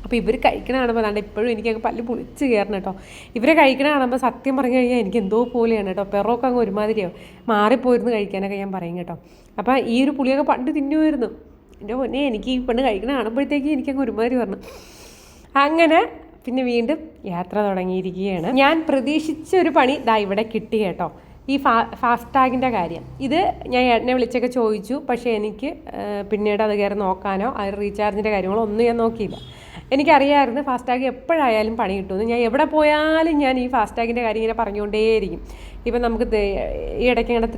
അപ്പോൾ ഇവർ കഴിക്കണ കാണുമ്പോൾ അതാണ്ട് ഇപ്പോഴും എനിക്കങ്ങ് പല്ല് പുളിച്ച് കയറണം കേട്ടോ. ഇവരെ കഴിക്കണ കാണുമ്പോൾ സത്യം പറഞ്ഞു കഴിഞ്ഞാൽ എനിക്ക് എന്തോ പോലെയാണ് കേട്ടോ. പെറൊക്കെ അങ്ങ് ഒരുമാതിരിയാവും, മാറിപ്പോയിരുന്നു കഴിക്കാനൊക്കെ ഞാൻ പറയും കേട്ടോ. അപ്പോൾ ഈ ഒരു പുളിയൊക്കെ പണ്ട് തിന്നുമായിരുന്നു. എൻ്റെ പൊന്നെ, എനിക്ക് ഈ പെണ്ണ് കഴിക്കണ കാണുമ്പോഴത്തേക്ക് എനിക്കങ്ങ് ഒരുമാതിരി പറഞ്ഞു. അങ്ങനെ പിന്നെ വീണ്ടും യാത്ര തുടങ്ങിയിരിക്കുകയാണ്. ഞാൻ പ്രതീക്ഷിച്ച ഒരു പണി ഇവിടെ കിട്ടി കേട്ടോ. ഈ ഫാസ്ടാഗിൻ്റെ കാര്യം ഇത് ഞാൻ ഏട്ടനെ വിളിച്ചൊക്കെ ചോദിച്ചു. പക്ഷേ എനിക്ക് പിന്നീട് അത് കയറി നോക്കാനോ അത് റീചാർജിൻ്റെ കാര്യങ്ങളോ ഒന്നും ഞാൻ നോക്കിയില്ല. എനിക്കറിയാമായിരുന്നു ഫാസ്ടാഗ് എപ്പോഴായാലും പണി കിട്ടുമെന്ന്. ഞാൻ എവിടെ പോയാലും ഞാൻ ഈ ഫാസ്ടാഗിൻ്റെ കാര്യം ഇങ്ങനെ പറഞ്ഞുകൊണ്ടേയിരിക്കും. ഇപ്പം നമുക്ക് ഈ ഇടയ്ക്ക് ഇങ്ങനെ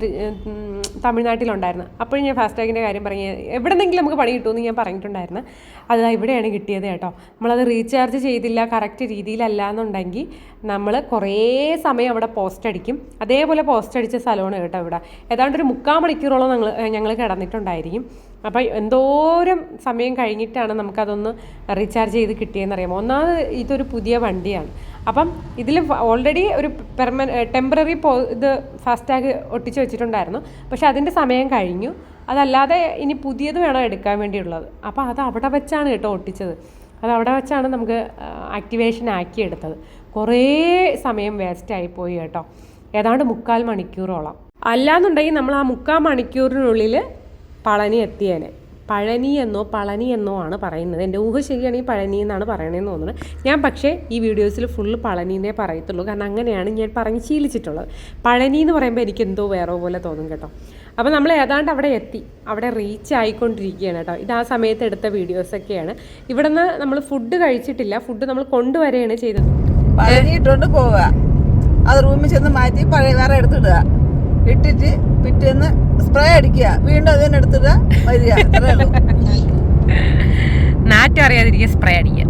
തമിഴ്നാട്ടിലുണ്ടായിരുന്നു. അപ്പോഴും ഞാൻ ഫാസ്ടാഗിൻ്റെ കാര്യം പറഞ്ഞ് എവിടെന്നെങ്കിലും നമുക്ക് പണി കിട്ടുമെന്ന് ഞാൻ പറഞ്ഞിട്ടുണ്ടായിരുന്നു. അത് ഇവിടെയാണ് കിട്ടിയത് കേട്ടോ. നമ്മളത് റീചാർജ് ചെയ്തില്ല കറക്റ്റ് രീതിയിലല്ല എന്നുണ്ടെങ്കിൽ നമ്മൾ കുറേ സമയം അവിടെ പോസ്റ്റ് അടിക്കും. അതേപോലെ പോസ്റ്റ് അടിച്ച സ്ഥലമാണ് കേട്ടോ ഇവിടെ. ഏതാണ്ട് ഒരു 3/4 മണിക്കൂറോളം ഞങ്ങൾ കിടന്നിട്ടുണ്ടായിരിക്കും. അപ്പോൾ എന്തോരം സമയം കഴിഞ്ഞിട്ടാണ് നമുക്കതൊന്ന് റീചാർജ് ചെയ്ത് കിട്ടിയെന്നറിയാമോ. ഒന്നാമത് ഇതൊരു പുതിയ വണ്ടിയാണ്. അപ്പം ഇതിൽ ഓൾറെഡി ഒരു ടെമ്പററി ഇത് ഫാസ്ടാഗ് ഒട്ടിച്ച് വെച്ചിട്ടുണ്ടായിരുന്നു. പക്ഷേ അതിൻ്റെ സമയം കഴിഞ്ഞു. അതല്ലാതെ ഇനി പുതിയത് വേണം എടുക്കാൻ വേണ്ടിയുള്ളത്. അപ്പോൾ അത് അവിടെ വെച്ചാണ് കേട്ടോ ഒട്ടിച്ചത്. അത് അവിടെ വെച്ചാണ് നമുക്ക് ആക്ടിവേഷൻ ആക്കിയെടുത്തത്. കുറേ സമയം വേസ്റ്റായിപ്പോയി കേട്ടോ, ഏതാണ്ട് 3/4 മണിക്കൂറോളം. അല്ലാന്നുണ്ടെങ്കിൽ നമ്മൾ ആ 3/4 മണിക്കൂറിനുള്ളിൽ പളനി എത്തിയേനെ. പഴനി എന്നോ പളനി എന്നോ ആണ് പറയുന്നത്. എൻ്റെ ഊഹ ശരിയാണെങ്കിൽ പഴനി എന്നാണ് പറയണതെന്ന് തോന്നുന്നത്. ഞാൻ പക്ഷേ ഈ വീഡിയോസിൽ ഫുള്ള് പളനിന്നേ പറയത്തുള്ളൂ, കാരണം അങ്ങനെയാണ് ഞാൻ പറഞ്ഞ് ശീലിച്ചിട്ടുള്ളത്. പഴനി എന്ന് പറയുമ്പോൾ എനിക്ക് എന്തോ വേറെ പോലെ തോന്നും കേട്ടോ. അപ്പോൾ നമ്മൾ ഏതാണ്ട് അവിടെ എത്തി, അവിടെ റീച്ച് ആയിക്കൊണ്ടിരിക്കുകയാണ് കേട്ടോ. ഇത് ആ സമയത്ത് എടുത്ത വീഡിയോസൊക്കെയാണ്. ഇവിടെ നിന്ന് നമ്മൾ ഫുഡ് കഴിച്ചിട്ടില്ല, ഫുഡ് നമ്മൾ കൊണ്ടുവരികയാണ് ചെയ്തത്. പഴനിയിട്ടോണ്ട് പോവുക, അത് റൂമിൽ ചെന്ന് മാറ്റി പഴയ വേറെ എടുത്തിടുക, ഇട്ടിട്ട് പിറ്റേന്ന് സ്പ്രേ അടിക്കുക, വീണ്ടും അത് തന്നെ എടുത്തിടുക, വരിക. നാറ്റം അറിയാതിരിക്കുക, സ്പ്രേ അടിക്കുക.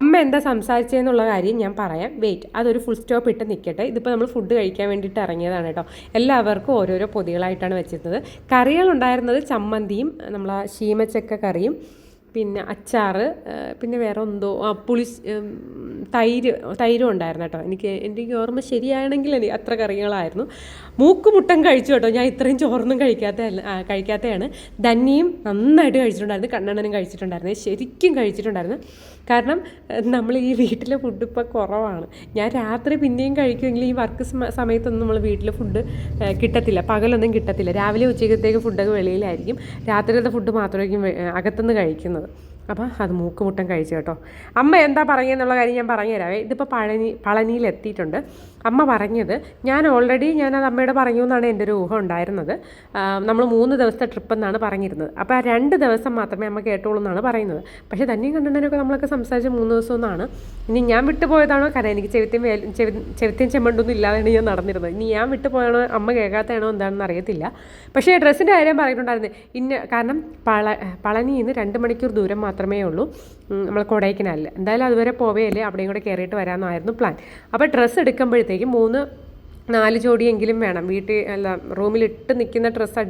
അമ്മ എന്താ സംസാരിച്ചതെന്നുള്ള കാര്യം ഞാൻ പറയാം, വെയിറ്റ്. അതൊരു ഫുൾ സ്റ്റോപ്പ് ഇട്ട് നിൽക്കട്ടെ. ഇതിപ്പോൾ നമ്മൾ ഫുഡ് കഴിക്കാൻ വേണ്ടിയിട്ട് ഇറങ്ങിയതാണ് കേട്ടോ. എല്ലാവർക്കും ഓരോരോ പൊതികളായിട്ടാണ് വെച്ചിരുന്നത്. കറികളുണ്ടായിരുന്നത് ചമ്മന്തിയും നമ്മളെ ശീമച്ചക്ക കറിയും, പിന്നെ അച്ചാറ്, പിന്നെ വേറെ എന്തോ തൈരും ഉണ്ടായിരുന്നു കേട്ടോ. എൻ്റെ ഓർമ്മ ശരിയാണെങ്കിൽ അത്ര കറികളായിരുന്നു. മൂക്കുമുട്ടൻ കഴിച്ചു കേട്ടോ. ഞാൻ ഇത്രയും ചോറൊന്നും കഴിക്കാത്തതാണ്. ധന്യയും നന്നായിട്ട് കഴിച്ചിട്ടുണ്ടായിരുന്നു, കണ്ണണ്ണനും കഴിച്ചിട്ടുണ്ടായിരുന്നു, ശരിക്കും കഴിച്ചിട്ടുണ്ടായിരുന്നു. കാരണം നമ്മൾ ഈ വീട്ടിലെ ഫുഡ് ഇപ്പോൾ കുറവാണ്. ഞാൻ രാത്രി പിന്നെയും കഴിക്കുമെങ്കിൽ ഈ വർക്ക് സമയത്തൊന്നും നമ്മൾ വീട്ടിൽ ഫുഡ് കിട്ടത്തില്ല, പകലൊന്നും കിട്ടത്തില്ല. രാവിലെ ഉച്ചക്കത്തേക്ക് ഫുഡൊക്കെ വെളിയിലായിരിക്കും, രാത്രിയിലത്തെ ഫുഡ് മാത്രമായിരിക്കും അകത്തുനിന്ന് കഴിക്കുന്നത്. അപ്പോൾ അത് മൂക്കുമുട്ടൻ കഴിച്ചു കേട്ടോ. അമ്മ എന്താ പറയുക കാര്യം ഞാൻ പറഞ്ഞു തരാവേ. ഇതിപ്പോൾ പളനിയിൽ എത്തിയിട്ടുണ്ട്. അമ്മ പറഞ്ഞത് ഞാൻ അത് അമ്മയോട് പറഞ്ഞു എന്നാണ് എൻ്റെ ഒരു ഊഹം ഉണ്ടായിരുന്നത്. നമ്മൾ 3 ദിവസത്തെ ട്രിപ്പ് എന്നാണ് പറഞ്ഞിരുന്നത്. അപ്പോൾ ആ 2 ദിവസം മാത്രമേ അമ്മ കേട്ടോളൂ എന്നാണ് പറയുന്നത്. പക്ഷേ തന്നെയും കണ്ടിട്ടുണ്ടെങ്കിൽ നമ്മളൊക്കെ സംസാരിച്ച 3 ദിവസം എന്നാണ്. ഇനി ഞാൻ വിട്ടുപോയതാണോ, കാരണം എനിക്ക് ചെവിത്യം ചെമ്മണ്ടൊന്നും ഇല്ലാതെയാണ് ഞാൻ നടന്നിരുന്നത്. ഇനി ഞാൻ വിട്ടുപോയാണോ അമ്മ കേൾക്കാത്തതാണോ എന്താണെന്ന് അറിയത്തില്ല. പക്ഷേ ഡ്രസ്സിൻ്റെ കാര്യം പറഞ്ഞിട്ടുണ്ടായിരുന്നു. കാരണം പളനിയിൽ നിന്ന് 2 മണിക്കൂർ ദൂരം മാത്രമേ ഉള്ളൂ നമ്മൾ കൊടൈക്കനാലിൽ. എന്തായാലും അതുവരെ പോവേലേ, അവിടെയും കൂടെ കയറിയിട്ട് വരാമെന്നായിരുന്നു പ്ലാൻ. അപ്പോൾ ഡ്രസ്സ് എടുക്കുമ്പോഴത്തേക്കും 3-4 ജോഡിയെങ്കിലും വേണം. റൂമിലിട്ട് നിൽക്കുന്ന ഡ്രസ്സ്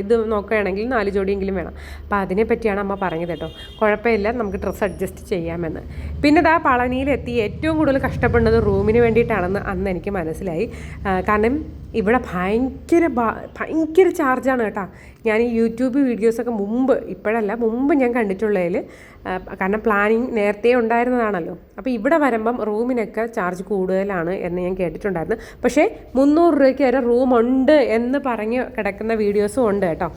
ഇത് നോക്കുകയാണെങ്കിൽ 4 ജോഡിയെങ്കിലും വേണം. അപ്പോൾ അതിനെ പറ്റിയാണ് അമ്മ പറഞ്ഞത് കേട്ടോ. കുഴപ്പമില്ല, നമുക്ക് ഡ്രസ്സ് അഡ്ജസ്റ്റ് ചെയ്യാമെന്ന്. പിന്നെ പളനിയിലെത്തി ഏറ്റവും കൂടുതൽ കഷ്ടപ്പെടുന്നത് റൂമിന് വേണ്ടിയിട്ടാണെന്ന് അന്ന് എനിക്ക് മനസ്സിലായി. കാരണം ഇവിടെ ഭയങ്കര ചാർജാണ് കേട്ടോ. ഞാൻ ഈ യൂട്യൂബ് വീഡിയോസൊക്കെ മുമ്പ് ഞാൻ കണ്ടിട്ടുള്ളതിൽ, കാരണം പ്ലാനിങ് നേരത്തെ ഉണ്ടായിരുന്നതാണല്ലോ. അപ്പോൾ ഇവിടെ വരുമ്പം റൂമിനൊക്കെ ചാർജ് കൂടുതലാണ് എന്ന് ഞാൻ കേട്ടിട്ടുണ്ടായിരുന്നു. പക്ഷേ 300 രൂപയ്ക്ക് വരെ റൂമുണ്ട് എന്ന് പറഞ്ഞ് കിടക്കുന്ന വീഡിയോസും ഉണ്ട് കേട്ടോ.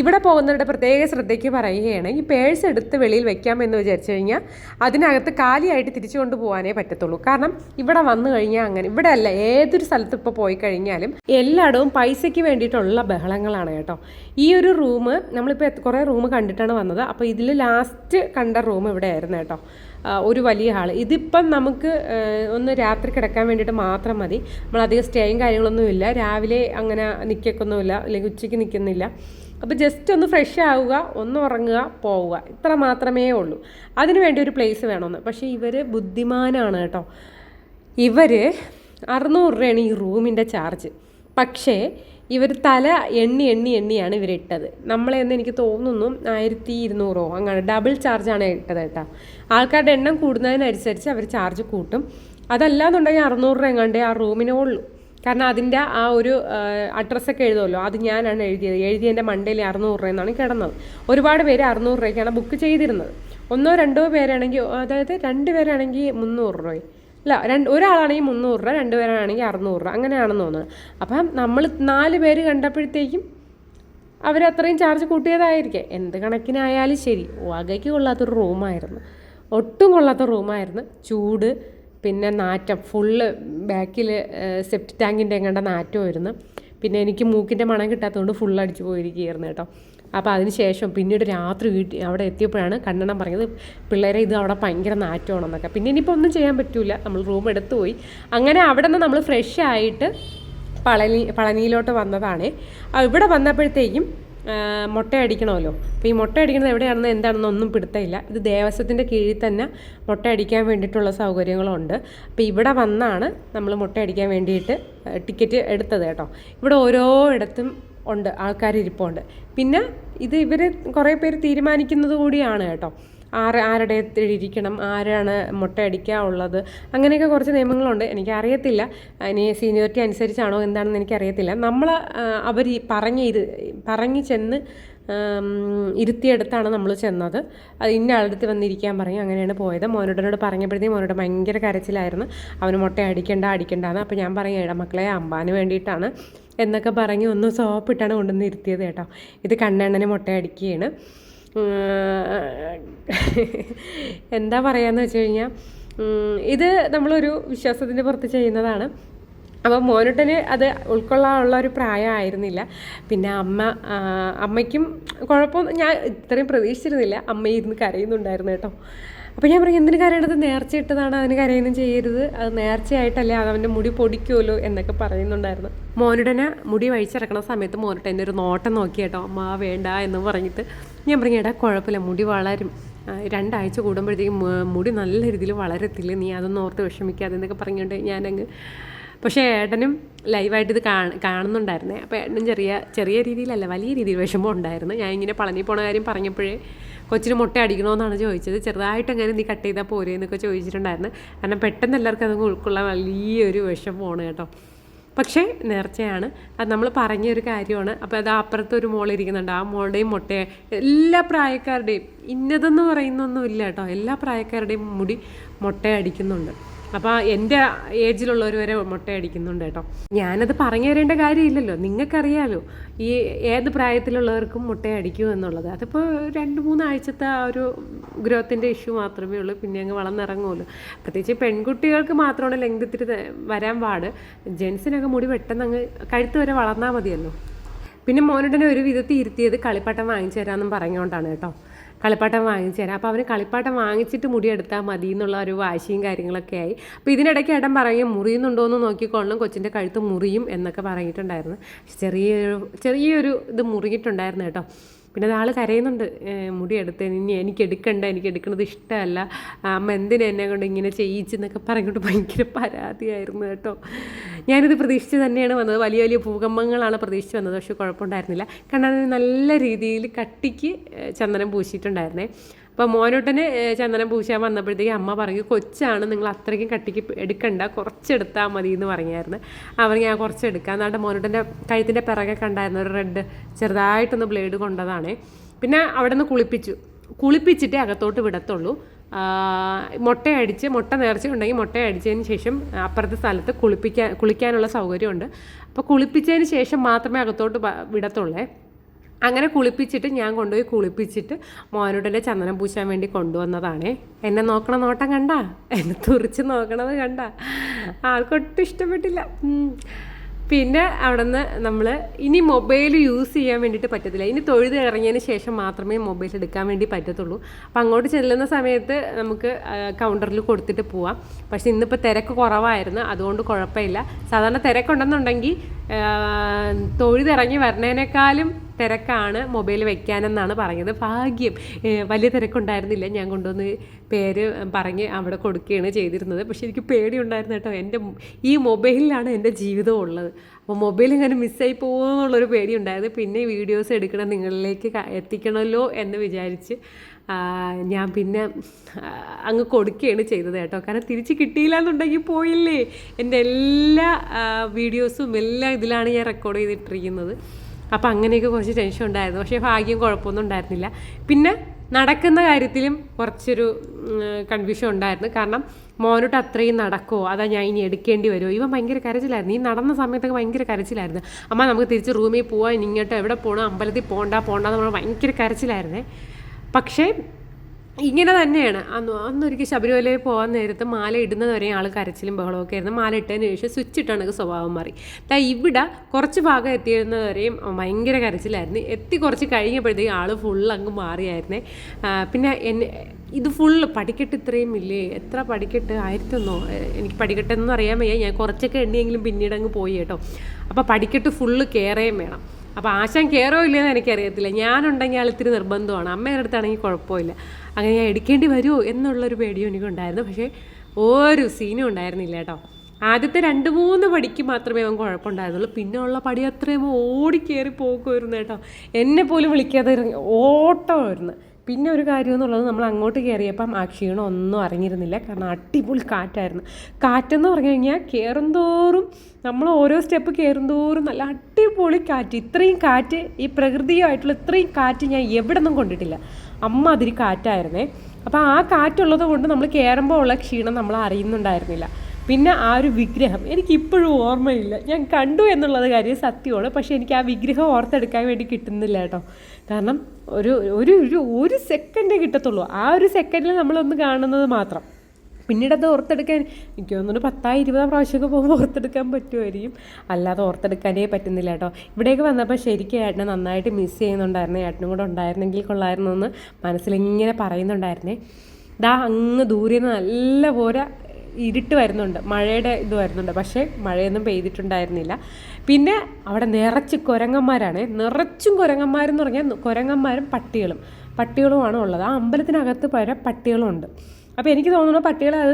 ഇവിടെ പോകുന്നവരുടെ പ്രത്യേക ശ്രദ്ധയ്ക്ക് പറയുകയാണ്, ഈ പേഴ്സ് എടുത്ത് വെളിയിൽ വെക്കാമെന്ന് വിചാരിച്ചു കഴിഞ്ഞാൽ അതിനകത്ത് കാലിയായിട്ട് തിരിച്ചു കൊണ്ടുപോകാനേ പറ്റത്തുള്ളൂ. കാരണം ഇവിടെ വന്നു കഴിഞ്ഞാൽ അങ്ങനെ, ഇവിടെ അല്ല, ഏതൊരു സ്ഥലത്ത് ഇപ്പോൾ പോയി കഴിഞ്ഞാലും എല്ലായിടവും പൈസയ്ക്ക് വേണ്ടിയിട്ടുള്ള ബഹളങ്ങളാണ് കേട്ടോ. ഈ ഒരു റൂം നമ്മളിപ്പോൾ കുറേ റൂം കണ്ടിട്ടാണ് വന്നത്. അപ്പോൾ ഇതിൽ ലാസ്റ്റ് കണ്ട റൂം ഇവിടെ ആയിരുന്നു കേട്ടോ, ഒരു വലിയ ഹാള്. ഇതിപ്പം നമുക്ക് ഒന്ന് രാത്രി കിടക്കാൻ വേണ്ടിയിട്ട് മാത്രം മതി. നമ്മളധികം സ്റ്റേയും കാര്യങ്ങളൊന്നുമില്ല, രാവിലെ അങ്ങനെ നിൽക്കൊന്നുമില്ല, അല്ലെങ്കിൽ ഉച്ചയ്ക്ക് നിൽക്കുന്നില്ല. അപ്പോൾ ജസ്റ്റ് ഒന്ന് ഫ്രഷ് ആവുക, ഒന്ന് ഉറങ്ങുക, പോവുക, ഇത്ര മാത്രമേ ഉള്ളൂ. അതിന് വേണ്ടി ഒരു പ്ലേസ് വേണമെന്ന്. പക്ഷേ ഇവർ ബുദ്ധിമാനാണ് കേട്ടോ. ഇവർ 600 രൂപയാണ് ഈ റൂമിൻ്റെ ചാർജ്. പക്ഷേ ഇവർ തല എണ്ണിയാണ് ഇവരിട്ടത്. നമ്മളെന്ന് എനിക്ക് തോന്നുന്നു 1200 അങ്ങനെ ഡബിൾ ചാർജാണ് ഇട്ടത് കേട്ടോ. ആൾക്കാരുടെ എണ്ണം കൂടുന്നതിനനുസരിച്ച് അവർ ചാർജ് കൂട്ടും. അതല്ലാന്നുണ്ടെങ്കിൽ 600 രൂപ എങ്ങാണ്ടേ ആ റൂമിനേ ഉള്ളൂ. കാരണം അതിൻ്റെ ആ ഒരു അഡ്രസ്സൊക്കെ എഴുതുമല്ലോ, അത് ഞാനാണ് എഴുതിയതിൻ്റെ മണ്ടയിൽ 600 രൂപയെന്നാണ് കിടന്നത്. ഒരുപാട് പേര് 600 രൂപയ്ക്കാണ് ബുക്ക് ചെയ്തിരുന്നത്. 1-2 പേരാണെങ്കിൽ, അതായത് 2 പേരാണെങ്കിൽ 300 രൂപ, അല്ല ഒരാളാണെങ്കിൽ 300 രൂപ, 2 പേരാണെങ്കിൽ 600 രൂപ, അങ്ങനെയാണെന്ന് തോന്നുന്നത്. അപ്പം നമ്മൾ 4 പേര് കണ്ടപ്പോഴത്തേക്കും അവരത്രയും ചാർജ് കൂട്ടിയതായിരിക്കും. എന്ത് കണക്കിനായാലും ശരി, വകയ്ക്ക് കൊള്ളാത്തൊരു റൂമായിരുന്നു, ഒട്ടും കൊള്ളാത്ത റൂമായിരുന്നു. ചൂട്, പിന്നെ നാറ്റം, ഫുള്ള് ബാക്കിൽ സെപ്റ്റ് ടാങ്കിൻ്റെ എങ്ങാണ്ട നാറ്റമായിരുന്നു. പിന്നെ എനിക്ക് മൂക്കിൻ്റെ മണം കിട്ടാത്തതുകൊണ്ട് ഫുൾ അടിച്ചു പോയിരിക്കുകയായിരുന്നു കേട്ടോ. അപ്പോൾ അതിന് ശേഷം പിന്നീട് രാത്രി അവിടെ എത്തിയപ്പോഴാണ് കണ്ണണം പറഞ്ഞത്, പിള്ളേരെ ഇത് അവിടെ ഭയങ്കര നാറ്റമാണെന്നൊക്കെ. പിന്നെ ഇനിയിപ്പോൾ ഒന്നും ചെയ്യാൻ പറ്റില്ല, നമ്മൾ റൂം എടുത്തു പോയി. അങ്ങനെ അവിടെ നിന്ന് നമ്മൾ ഫ്രഷ് ആയിട്ട് പളനിയിലോട്ട് വന്നതാണ്. ഇവിടെ വന്നപ്പോഴത്തേക്കും മുട്ടയടിക്കണമല്ലോ. അപ്പോൾ ഈ മുട്ടയടിക്കുന്നത് എവിടെയാണെന്ന് എന്താണെന്ന് ഒന്നും പിടുത്തമില്ല. ഇത് ദേവസ്വത്തിൻ്റെ കീഴിൽ തന്നെ മുട്ടയടിക്കാൻ വേണ്ടിയിട്ടുള്ള സൗകര്യങ്ങളുണ്ട്. അപ്പോൾ ഇവിടെ വന്നാണ് നമ്മൾ മുട്ടയടിക്കാൻ വേണ്ടിയിട്ട് ടിക്കറ്റ് എടുത്തത് കേട്ടോ. ഇവിടെ ഓരോ ഇടത്തും ഉണ്ട്, ആൾക്കാർ ഇരിപ്പുണ്ട്. പിന്നെ ഇത് ഇവർ കുറേ പേര് തീരുമാനിക്കുന്നത് കൂടിയാണ് കേട്ടോ. ആരുടെ ഇരിക്കണം, ആരാണ് മുട്ടയടിക്കാനുള്ളത്, അങ്ങനെയൊക്കെ കുറച്ച് നിയമങ്ങളുണ്ട്. എനിക്കറിയത്തില്ല ഇനി സീനിയോറിറ്റി അനുസരിച്ചാണോ എന്താണെന്ന് എനിക്കറിയത്തില്ല. നമ്മൾ അവർ പറഞ്ഞ് ചെന്ന് ഇരുത്തിയെടുത്താണ് നമ്മൾ ചെന്നത്. അത് ഇന്ന ആളടുത്ത് വന്നിരിക്കാൻ പറയും. അങ്ങനെയാണ് പോയത്. മോനുടനോട് പറഞ്ഞപ്പോഴത്തേക്കും മോനുടെ ഭയങ്കര കരച്ചിലായിരുന്നു. അവന് മുട്ട അടിക്കണ്ടെന്ന്. അപ്പോൾ ഞാൻ പറയും എടാ മക്കളെ അമ്പാന് വേണ്ടിയിട്ടാണ് എന്നൊക്കെ പറഞ്ഞ് ഒന്ന് സോപ്പിട്ടാണ് കൊണ്ടുവന്ന് ഇരുത്തിയത് കേട്ടോ. ഇത് കണ്ണണ്ണന് മുട്ട അടിക്കുകയാണ്. എന്താ പറയാന്ന് വെച്ച് കഴിഞ്ഞാൽ ഇത് നമ്മളൊരു വിശ്വാസത്തിൻ്റെ പുറത്ത് ചെയ്യുന്നതാണ്. അപ്പോൾ മോനുട്ടന് അത് ഉൾക്കൊള്ളാനുള്ള ഒരു പ്രായമായിരുന്നില്ല. പിന്നെ അമ്മയ്ക്കും കുഴപ്പമൊന്നും ഞാൻ ഇത്രയും പ്രതീക്ഷിച്ചിരുന്നില്ല. അമ്മ ഇരുന്ന് കരയുന്നുണ്ടായിരുന്നു കേട്ടോ. അപ്പോൾ ഞാൻ പറയും എന്തിന് കരയണത്, നേർച്ചയിട്ടതാണ്, അതിന് കരയൊന്നും ചെയ്യരുത്, അത് നേർച്ചയായിട്ടല്ലേ, അത് അവൻ്റെ മുടി പൊടിക്കുമല്ലോ എന്നൊക്കെ പറയുന്നുണ്ടായിരുന്നു. മോനുടനെ മുടി വഴിച്ചിറക്കണ സമയത്ത് മോനുട്ടൻ്റെ ഒരു നോട്ടം നോക്കി കേട്ടോ, അമ്മ വേണ്ട എന്ന് പറഞ്ഞിട്ട്. ഞാൻ പറഞ്ഞു എടാ കുഴപ്പമില്ല, മുടി വളരും, 2 ആഴ്ച കൂടുമ്പോഴത്തേക്കും മുടി നല്ല രീതിയിൽ വളരത്തില്ല, നീ അതൊന്നും ഓർത്ത് വിഷമിക്കാതെ എന്നൊക്കെ പറഞ്ഞുകൊണ്ട് ഞാനങ്ങ്. പക്ഷേ ഏട്ടനും ലൈവായിട്ട് ഇത് കാണുന്നുണ്ടായിരുന്നേ. അപ്പോൾ ഏട്ടനും ചെറിയ രീതിയിലല്ല വലിയ രീതിയിൽ വിഷമം ഉണ്ടായിരുന്നു. ഞാൻ ഇങ്ങനെ പളനി പോണ കാര്യം പറഞ്ഞപ്പോഴേ കൊച്ചിന് മുട്ട അടിക്കണമെന്നാണ് ചോദിച്ചത്. ചെറുതായിട്ട് അങ്ങനെ നീ കട്ട് ചെയ്താൽ പോരെ എന്നൊക്കെ ചോദിച്ചിട്ടുണ്ടായിരുന്നു. കാരണം പെട്ടെന്ന് എല്ലാവർക്കും അതങ്ങ് ഉൾക്കൊള്ളാൻ വലിയൊരു വിഷമമാണ് കേട്ടോ. പക്ഷേ നേർച്ചയാണ്, അത് നമ്മൾ പറഞ്ഞൊരു കാര്യമാണ്. അപ്പോൾ അത് അപ്പുറത്തൊരു മോളിരിക്കുന്നുണ്ട്, ആ മോളുടെയും മുട്ടയെ എല്ലാ പ്രായക്കാരുടെയും ഇന്നതെന്ന് പറയുന്നൊന്നുമില്ല കേട്ടോ, എല്ലാ പ്രായക്കാരുടെയും മുട്ട അടിക്കുന്നുണ്ട്. അപ്പോൾ എൻ്റെ ഏജിലുള്ളവർ വരെ മുട്ടയടിക്കുന്നുണ്ട് കേട്ടോ. ഞാനത് പറഞ്ഞു തരേണ്ട കാര്യമില്ലല്ലോ, നിങ്ങൾക്കറിയാമല്ലോ ഈ ഏത് പ്രായത്തിലുള്ളവർക്കും മുട്ടയടിക്കൂ എന്നുള്ളത്. അതിപ്പോൾ 2-3 ആഴ്ചത്തെ ആ ഒരു ഗ്രോത്തിൻ്റെ ഇഷ്യൂ മാത്രമേ ഉള്ളൂ, പിന്നെ അങ്ങ് വളർന്നിറങ്ങുമല്ലോ. പ്രത്യേകിച്ച് പെൺകുട്ടികൾക്ക് മാത്രമാണ് ലെങ്ത് ഇത്തിരി വരാൻ പാട്. ജെൻസിനൊക്കെ മുടി പെട്ടെന്ന് അങ്ങ് കഴുത്ത് വരെ വളർന്നാൽ മതിയല്ലോ. പിന്നെ മോനുടനെ ഒരു വിധത്തിൽ ഇരുത്തിയത് കളിപ്പാട്ടം വാങ്ങിച്ചു തരാമെന്നും പറഞ്ഞുകൊണ്ടാണ് കേട്ടോ. കളിപ്പാട്ടം വാങ്ങിച്ചു തരാം. അപ്പോൾ അവന് കളിപ്പാട്ടം വാങ്ങിച്ചിട്ട് മുടിയെടുത്താൽ മതി എന്നുള്ള ഒരു വാശിയും കാര്യങ്ങളൊക്കെ ആയി. അപ്പോൾ ഇതിനിടയ്ക്ക് ഏട്ടൻ പറയും മുറിയുന്നുണ്ടോ എന്ന് നോക്കിക്കൊള്ളണം, കൊച്ചിൻ്റെ കഴുത്ത് മുറിയും എന്നൊക്കെ പറഞ്ഞിട്ടുണ്ടായിരുന്നു. ചെറിയൊരു ഇത് മുറിയിട്ടുണ്ടായിരുന്നു കേട്ടോ. പിന്നെ ആൾ കരയുന്നുണ്ട്, മുടിയെടുത്ത് ഇനി എനിക്ക് എടുക്കണത് ഇഷ്ടമല്ല, അമ്മ എന്തിനാ എന്നെ കൊണ്ട് ഇങ്ങനെ ചെയ്യിച്ചെന്നൊക്കെ പറഞ്ഞിട്ട് ഭയങ്കര പരാതിയായിരുന്നു കേട്ടോ. ഞാനിത് പ്രതീക്ഷിച്ച് തന്നെയാണ് വന്നത്, വലിയ വലിയ ഭൂകമ്പങ്ങളാണ് പ്രതീക്ഷിച്ച് വന്നത്. പക്ഷേ കുഴപ്പമുണ്ടായിരുന്നില്ല, കാരണം അത് നല്ല രീതിയിൽ കട്ടിക്ക് ചന്ദനം പൂശിയിട്ടുണ്ടായിരുന്നേ. അപ്പോൾ മോനോട്ടന് ചന്ദനം പൂശാൻ വന്നപ്പോഴത്തേക്ക് അമ്മ പറയും കൊച്ചാണ്, നിങ്ങൾ അത്രയ്ക്കും കട്ടിക്ക് എടുക്കണ്ട, കുറച്ചെടുത്താൽ മതി എന്ന് പറഞ്ഞായിരുന്നു. അവർ ഞാൻ കുറച്ചെടുക്കാം. എന്നാണ്ട് മോനോട്ടൻ്റെ കഴുത്തിൻ്റെ പിറകെ കണ്ടായിരുന്നു ഒരു റെഡ് ചെറുതായിട്ടൊന്ന് ബ്ലേഡ് കൊണ്ടതാണ്. പിന്നെ അവിടെ നിന്ന് കുളിപ്പിച്ചിട്ടേ അകത്തോട്ട് വിടത്തുള്ളൂ. മുട്ട നേർച്ച ഉണ്ടെങ്കിൽ മുട്ട അടിച്ചതിന് ശേഷം അപ്പുറത്തെ സ്ഥലത്ത് കുളിക്കാനുള്ള സൗകര്യമുണ്ട്. അപ്പോൾ കുളിപ്പിച്ചതിന് ശേഷം മാത്രമേ അകത്തോട്ട് വിടത്തുള്ളേ. അങ്ങനെ കുളിപ്പിച്ചിട്ട് ഞാൻ കൊണ്ടുപോയി കുളിപ്പിച്ചിട്ട് മോനുടനെ ചന്ദനം പൂശാൻ വേണ്ടി കൊണ്ടുവന്നതാണേ. എന്നെ നോക്കണ നോട്ടം കണ്ട, എന്നെ തുറിച്ച് നോക്കണത് കണ്ട, ആൾക്കൊട്ടും ഇഷ്ടപ്പെട്ടില്ല. പിന്നെ അവിടെ നിന്ന് നമ്മൾ ഇനി മൊബൈൽ യൂസ് ചെയ്യാൻ വേണ്ടിയിട്ട് പറ്റത്തില്ല. ഇനി തൊഴുത് ഇറങ്ങിയതിന് ശേഷം മാത്രമേ മൊബൈൽ എടുക്കാൻ വേണ്ടി പറ്റത്തുള്ളൂ. അപ്പം അങ്ങോട്ട് ചെല്ലുന്ന സമയത്ത് നമുക്ക് കൗണ്ടറിൽ കൊടുത്തിട്ട് പോവാം. പക്ഷേ ഇന്നിപ്പോൾ തിരക്ക് കുറവായിരുന്നു, അതുകൊണ്ട് കുഴപ്പമില്ല. സാധാരണ തിരക്കുണ്ടെന്നുണ്ടെങ്കിൽ തൊഴുതിറങ്ങി വരണേനേക്കാളും തിരക്കാണ് മൊബൈൽ വെക്കാനെന്നാണ് പറഞ്ഞത്. ഭാഗ്യം വലിയ തിരക്കുണ്ടായിരുന്നില്ല. ഞാൻ കൊണ്ടുവന്ന് പേര് പറഞ്ഞ് അവിടെ കൊടുക്കുകയാണ് ചെയ്തിരുന്നത്. പക്ഷേ എനിക്ക് പേടിയുണ്ടായിരുന്നു കേട്ടോ, ഈ മൊബൈലിലാണ് എൻ്റെ ജീവിതം ഉള്ളത്. അപ്പോൾ മൊബൈൽ ഇങ്ങനെ മിസ്സായി പോകുമെന്നുള്ളൊരു പേടിയുണ്ടായിരുന്നു. പിന്നെ വീഡിയോസ് എടുക്കണം, നിങ്ങളിലേക്ക് എത്തിക്കണമല്ലോ എന്ന് വിചാരിച്ച് ഞാൻ പിന്നെ അങ്ങ് കൊടുക്കുകയാണ് ചെയ്തത് കേട്ടോ. കാരണം തിരിച്ച് കിട്ടിയില്ല എന്നുണ്ടെങ്കിൽ പോയില്ലേ. എൻ്റെ എല്ലാ വീഡിയോസും എല്ലാം ഇതിലാണ് ഞാൻ റെക്കോർഡ് ചെയ്തിട്ടിരിക്കുന്നത്. അപ്പോൾ അങ്ങനെയൊക്കെ കുറച്ച് ടെൻഷൻ ഉണ്ടായിരുന്നു. പക്ഷേ ഭാഗ്യം കുഴപ്പമൊന്നും ഉണ്ടായിരുന്നില്ല. പിന്നെ നടക്കുന്ന കാര്യത്തിലും കുറച്ചൊരു കൺഫ്യൂഷൻ ഉണ്ടായിരുന്നു. കാരണം മോനോട്ട് അത്രയും നടക്കുമോ, അതാ ഞാൻ ഇനി എടുക്കേണ്ടി വരുമോ. ഇവൻ ഭയങ്കര കരച്ചിലായിരുന്നു. ഈ നടന്ന സമയത്തൊക്കെ ഭയങ്കര കരച്ചിലായിരുന്നു. അമ്മ നമുക്ക് തിരിച്ച് റൂമിൽ പോവാം, ഇനി ഇങ്ങോട്ട് എവിടെ പോകണം, അമ്പലത്തിൽ പോകണ്ടെന്ന് പറഞ്ഞാൽ ഭയങ്കര കരച്ചിലായിരുന്നേ. പക്ഷേ ഇങ്ങനെ തന്നെയാണ്. അന്നൊരിക്കൽ ശബരിമലയിൽ പോകാൻ നേരത്ത് മാല ഇടുന്നത് വരെ ആൾ കരച്ചിലും ബഹളമൊക്കെ ആയിരുന്നു. മാല ഇട്ടതിന് ശേഷം സ്വിച്ച് ഇട്ടാണെങ്കിൽ സ്വഭാവം മാറി. ഇവിടെ കുറച്ച് ഭാഗം എത്തിയിരുന്നവരെയും ഭയങ്കര കരച്ചിലായിരുന്നു. കുറച്ച് കഴിഞ്ഞപ്പോഴത്തേക്കും ആൾ ഫുൾ അങ്ങ് മാറിയായിരുന്നേ. പിന്നെ ഇത് ഫുള്ള് പടിക്കെട്ട് ഇത്രയും ഇല്ലേ, എത്ര പടിക്കെട്ട് 1001 എനിക്ക് പടിക്കെട്ടെന്ന് അറിയാൻ വയ്യ. ഞാൻ കുറച്ചൊക്കെ എണ്ണിയെങ്കിലും പിന്നീട് അങ്ങ് പോയി കേട്ടോ. അപ്പോൾ പടിക്കെട്ട് ഫുള്ള് കയറുകയും വേണം. അപ്പോൾ ആശാൻ കയറോ ഇല്ലയെന്ന് എനിക്കറിയത്തില്ല. ഞാനുണ്ടെങ്കിൽ ആൾ ഇത്തിരി നിർബന്ധമാണ്, അമ്മയുടെ അടുത്താണെങ്കിൽ കുഴപ്പമില്ല. അങ്ങനെ ഞാൻ എടുക്കേണ്ടി വരുമോ എന്നുള്ളൊരു പേടിയും എനിക്കുണ്ടായിരുന്നു. പക്ഷേ ഒരു സീനും ഉണ്ടായിരുന്നില്ല കേട്ടോ. ആദ്യത്തെ 2-3 പടിക്ക് മാത്രമേ അവൻ കുഴപ്പമുണ്ടായിരുന്നുള്ളൂ. പിന്നെ ഉള്ള പടി അത്രയും ഓടിക്കയറി പോകുമായിരുന്നു കേട്ടോ. എന്നെ പോലും വിളിക്കാതെ ഓട്ടമായിരുന്നു. പിന്നെ ഒരു കാര്യം എന്നുള്ളത് നമ്മൾ അങ്ങോട്ട് കയറിയപ്പം ആ ക്ഷീണം ഒന്നും അറിഞ്ഞിരുന്നില്ല. കാരണം അടിപൊളി കാറ്റായിരുന്നു. കാറ്റെന്ന് പറഞ്ഞു കഴിഞ്ഞാൽ കയറും തോറും നമ്മൾ ഓരോ സ്റ്റെപ്പ് കയറും തോറും നല്ല അടിപൊളി കാറ്റ്. ഇത്രയും കാറ്റ് ഈ പ്രകൃതിയായിട്ടുള്ള ഇത്രയും കാറ്റ് ഞാൻ എവിടെ നിന്നും കൊണ്ടിട്ടില്ല. അമ്മാതിരി കാറ്റായിരുന്നേ. അപ്പോൾ ആ കാറ്റുള്ളത് കൊണ്ട് നമ്മൾ കയറുമ്പോൾ ഉള്ള ക്ഷീണം നമ്മൾ അറിയുന്നുണ്ടായിരുന്നില്ല. പിന്നെ ആ ഒരു വിഗ്രഹം എനിക്കിപ്പോഴും ഓർമ്മയില്ല. ഞാൻ കണ്ടു എന്നുള്ളത് കാര്യം സത്യമാണ്. പക്ഷേ എനിക്ക് ആ വിഗ്രഹം ഓർത്തെടുക്കാൻ വേണ്ടി കിട്ടുന്നില്ല കേട്ടോ. കാരണം ഒരു സെക്കൻഡേ കിട്ടത്തുള്ളൂ. ആ ഒരു സെക്കൻഡിൽ നമ്മളൊന്ന് കാണുന്നത് മാത്രം. പിന്നീട് അത് ഓർത്തെടുക്കാൻ എനിക്ക് തോന്നുന്നു 10-20 പ്രാവശ്യമൊക്കെ പോകുമ്പോൾ ഓർത്തെടുക്കാൻ പറ്റുമായിരിക്കും. അല്ലാതെ ഓർത്തെടുക്കാനേ പറ്റുന്നില്ല കേട്ടോ. ഇവിടേക്ക് വന്നപ്പോൾ ശരിക്കും ഏട്ടനെ നന്നായിട്ട് മിസ് ചെയ്യുന്നുണ്ടായിരുന്നു. ഏട്ടനും കൂടെ ഉണ്ടായിരുന്നെങ്കിൽ കൊള്ളായിരുന്നു എന്ന് മനസ്സിലിങ്ങനെ പറയുന്നുണ്ടായിരുന്നേ. ദാ അങ്ങ് ദൂരെ നിന്ന് നല്ല പോലെ ഇരുട്ട് വരുന്നുണ്ട്, മഴയുടെ ഇത് വരുന്നുണ്ട്. പക്ഷേ മഴയൊന്നും പെയ്തിട്ടുണ്ടായിരുന്നില്ല. പിന്നെ അവിടെ നിറച്ച് കുരങ്ങന്മാരാണ്. നിറച്ചും കുരങ്ങന്മാരെന്ന് പറഞ്ഞാൽ കുരങ്ങന്മാരും പട്ടികളുമാണ് ഉള്ളത്. ആ അമ്പലത്തിനകത്ത് പല പട്ടികളുണ്ട്. അപ്പോൾ എനിക്ക് തോന്നുന്നു പട്ടികളെ അത്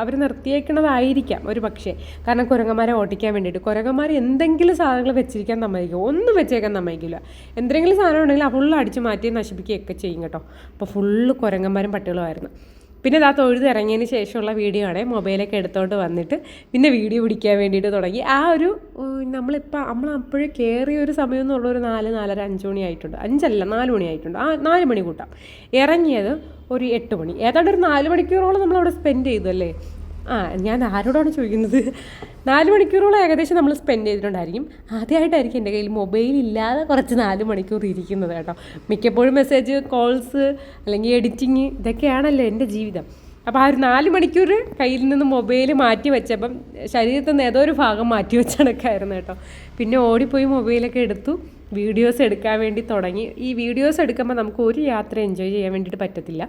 അവർ നിർത്തിയേക്കണതായിരിക്കാം ഒരു പക്ഷേ. കാരണം കുരങ്ങന്മാരെ ഓട്ടിക്കാൻ വേണ്ടിയിട്ട്. കുരങ്ങന്മാർ എന്തെങ്കിലും സാധനങ്ങൾ വെച്ചിരിക്കാൻ സമ്മതിക്കും, ഒന്നും വെച്ചേക്കാൻ സമ്മതിക്കില്ല. എന്തെങ്കിലും സാധനം ഉണ്ടെങ്കിൽ ആ ഫുള്ള് അടിച്ച് മാറ്റി നശിപ്പിക്കുകയൊക്കെ ചെയ്യും കേട്ടോ. അപ്പോൾ ഫുള്ള് കുരങ്ങന്മാരും പട്ടികളുമായിരുന്നു. പിന്നെ ആ തൊഴുത് ഇറങ്ങിയതിന് ശേഷമുള്ള വീഡിയോ ആണ്. മൊബൈലൊക്കെ എടുത്തോണ്ട് വന്നിട്ട് പിന്നെ വീഡിയോ പിടിക്കാൻ വേണ്ടിയിട്ട് തുടങ്ങി. ആ ഒരു നമ്മൾ അപ്പോഴേ കയറിയ ഒരു സമയം എന്നുള്ളൊരു 4-4:30 5 മണി ആയിട്ടുണ്ട്. 5 അല്ല 4 മണി ആയിട്ടുണ്ട്. ആ 4 മണി കൂട്ടാം. ഇറങ്ങിയത് ഒരു 8 മണി. ഏതാണ്ട് ഒരു 4 മണിക്കൂറോളം നമ്മളവിടെ സ്പെൻഡ് ചെയ്തു അല്ലേ. ഞാൻ ആരോടാണ് ചോദിക്കുന്നത്. 4 മണിക്കൂറോളം ഏകദേശം നമ്മൾ സ്പെൻഡ് ചെയ്തിട്ടുണ്ടായിരിക്കും. ആദ്യമായിട്ടായിരിക്കും എൻ്റെ കയ്യിൽ മൊബൈൽ ഇല്ലാതെ കുറച്ച് 4 മണിക്കൂർ ഇരിക്കുന്നത് കേട്ടോ. മിക്കപ്പോഴും മെസ്സേജ്, കോൾസ് അല്ലെങ്കിൽ എഡിറ്റിങ് ഇതൊക്കെയാണല്ലോ എൻ്റെ ജീവിതം. അപ്പോൾ ആ ഒരു 4 മണിക്കൂർ കയ്യിൽ നിന്ന് മൊബൈൽ മാറ്റി വെച്ചപ്പം ശരീരത്തിൽ നിന്ന് ഏതോ ഒരു ഭാഗം മാറ്റി വെച്ചണക്കായിരുന്നു കേട്ടോ. പിന്നെ ഓടിപ്പോയി മൊബൈലൊക്കെ എടുത്തു വീഡിയോസ് എടുക്കാൻ വേണ്ടി തുടങ്ങി. ഈ വീഡിയോസ് എടുക്കുമ്പോൾ നമുക്ക് ഒരു യാത്ര എൻജോയ് ചെയ്യാൻ വേണ്ടിയിട്ട് പറ്റത്തില്ല.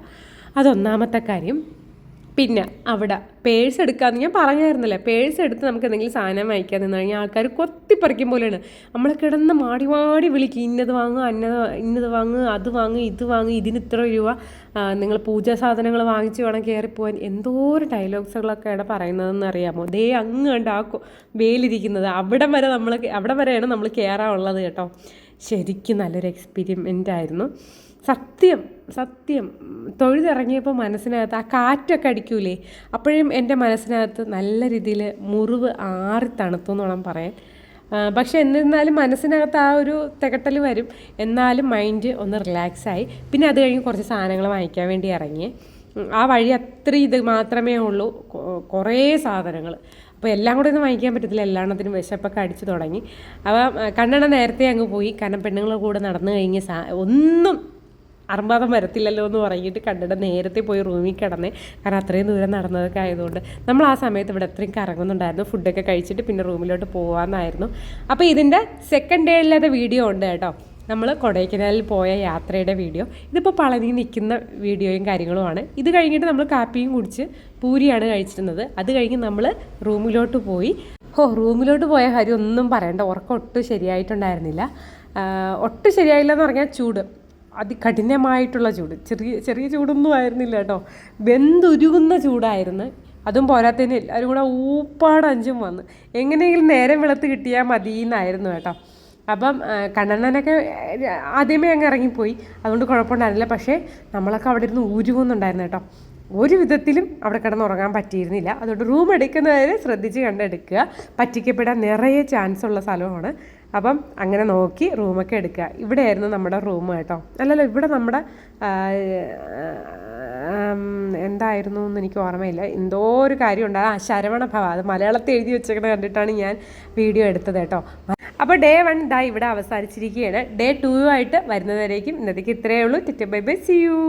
അതൊന്നാമത്തെ കാര്യം. പിന്നെ അവിടെ പേഴ്സ് എടുക്കാമെന്ന് ഞാൻ പറഞ്ഞായിരുന്നല്ലേ. പേഴ്സ് എടുത്ത് നമുക്ക് എന്തെങ്കിലും സാധനം വാങ്ങിക്കാൻ നിന്ന് കഴിഞ്ഞാൽ ആൾക്കാർ കൊത്തിപ്പറിക്കും പോലെയാണ്. നമ്മൾ കിടന്ന് മാടി വിളിക്കും, ഇന്നത് വാങ്ങുക, ഇന്നത് വാങ്ങുക, അത് വാങ്ങുക, ഇത് വാങ്ങുക, ഇതിന് ഇത്ര രൂപ, നിങ്ങൾ പൂജാ സാധനങ്ങൾ വാങ്ങിച്ച് വേണം കയറിപ്പോവാൻ. എന്തോരം ഡയലോഗ്സുകളൊക്കെയാണ് പറയുന്നതെന്ന് അറിയാമോ. ദേ അങ്ങ് കണ്ട് വേലിരിക്കുന്നത് അവിടെ വരെയാണ് നമ്മൾ കയറാനുള്ളത് കേട്ടോ. ശരിക്കും നല്ലൊരു എക്സ്പീരിമെൻ്റ് ആയിരുന്നു. സത്യം തൊഴുതിറങ്ങിയപ്പോൾ മനസ്സിനകത്ത് ആ കാറ്റൊക്കെ അടിക്കൂലേ, അപ്പോഴും എൻ്റെ മനസ്സിനകത്ത് നല്ല രീതിയിൽ മുറിവ് ആറി തണുത്തു എന്ന് വേണം പറയാൻ. പക്ഷെ എന്നിരുന്നാലും മനസ്സിനകത്ത് ആ ഒരു തികട്ടൽ വരും. എന്നാലും മൈൻഡ് ഒന്ന് റിലാക്സായി. പിന്നെ അത് കഴിഞ്ഞ് കുറച്ച് സാധനങ്ങൾ വാങ്ങിക്കാൻ വേണ്ടി ഇറങ്ങി. ആ വഴി അത്ര ഇത് മാത്രമേ ഉള്ളൂ, കുറേ സാധനങ്ങൾ. അപ്പോൾ എല്ലാം കൂടെ ഒന്നും വാങ്ങിക്കാൻ പറ്റത്തില്ല. എല്ലാത്തിനും വിശപ്പൊക്കെ അടിച്ചു തുടങ്ങി. അപ്പോൾ കണ്ണെണ്ണ നേരത്തെ അങ്ങ് പോയി. കാരണം പെണ്ണുങ്ങളുടെ കൂടെ നടന്നു കഴിഞ്ഞ് ഒന്നും അർമ്പാദം വരത്തില്ലല്ലോ എന്ന് പറഞ്ഞിട്ട് കണ്ടിട്ട് നേരത്തെ പോയി റൂമിൽ കിടന്നേ. കാരണം അത്രയും ദൂരം നടന്നതൊക്കെ ആയതുകൊണ്ട് നമ്മൾ ആ സമയത്ത് ഇവിടെ അത്രയും കറങ്ങുന്നുണ്ടായിരുന്നു. ഫുഡൊക്കെ കഴിച്ചിട്ട് പിന്നെ റൂമിലോട്ട് പോകാമെന്നായിരുന്നു. അപ്പോൾ ഇതിൻ്റെ സെക്കൻഡ് ഡേയിലത്തെ വീഡിയോ ഉണ്ട് കേട്ടോ. നമ്മൾ കൊടൈക്കനാലിൽ പോയ യാത്രയുടെ വീഡിയോ. ഇതിപ്പോൾ പളനി നിൽക്കുന്ന വീഡിയോയും കാര്യങ്ങളുമാണ്. ഇത് കഴിഞ്ഞിട്ട് നമ്മൾ കാപ്പിയും കുടിച്ച് പൂരിയാണ് കഴിച്ചിരുന്നത്. അത് കഴിഞ്ഞ് നമ്മൾ റൂമിലോട്ട് പോയി. റൂമിലോട്ട് പോയ കാര്യം ഒന്നും പറയണ്ട. ഉറക്കം ഒട്ടും ശരിയായിട്ടുണ്ടായിരുന്നില്ല. ഒട്ടും ശരിയായില്ലെന്ന് പറഞ്ഞാൽ ചൂട്, അതികഠിനമായിട്ടുള്ള ചൂട്. ചെറിയ ചൂടൊന്നും ആയിരുന്നില്ല കേട്ടോ. വെന്തുരുകുന്ന ചൂടായിരുന്നു. അതും പോരാത്തതിന് എല്ലാവരും കൂടെ ഊപ്പാടഞ്ചും വന്ന് എങ്ങനെയെങ്കിലും നേരം വെളുത്ത് കിട്ടിയാൽ മതി എന്നായിരുന്നു കേട്ടോ. അപ്പം കണ്ണണ്ണനൊക്കെ ആദ്യമേ അങ്ങ് ഇറങ്ങിപ്പോയി, അതുകൊണ്ട് കുഴപ്പമുണ്ടായിരുന്നില്ല. പക്ഷേ നമ്മളൊക്കെ അവിടെ ഇരുന്ന് ഊരുകുന്നുണ്ടായിരുന്നു കേട്ടോ. ഒരു വിധത്തിലും അവിടെ കിടന്നുറങ്ങാൻ പറ്റിയിരുന്നില്ല. അതുകൊണ്ട് റൂം എടുക്കുന്നവരെ ശ്രദ്ധിച്ച് കണ്ടെടുക്കുക. പറ്റിക്കപ്പെടാൻ നിറയെ ചാൻസ് ഉള്ള സ്ഥലമാണ്. അപ്പം അങ്ങനെ നോക്കി റൂമൊക്കെ എടുക്കുക. ഇവിടെയായിരുന്നു നമ്മുടെ റൂം കേട്ടോ. അല്ലല്ലോ, ഇവിടെ നമ്മുടെ എന്തായിരുന്നു എന്ന് എനിക്ക് ഓർമ്മയില്ല. എന്തോ ഒരു കാര്യമുണ്ട്. ശരവണ ഭവ, അത് മലയാളത്തിൽ എഴുതി വെച്ചേക്കണ കണ്ടിട്ടാണ് ഞാൻ വീഡിയോ എടുത്തത് കേട്ടോ. അപ്പോൾ ഡേ 1 ഇവിടെ അവസാനിച്ചിരിക്കുകയാണ്. ഡേ 2 ആയിട്ട് വരുന്നവരേക്കും ഇന്നത്തേക്ക് ഇത്രയേ ഉള്ളൂ. Bye bye, see U.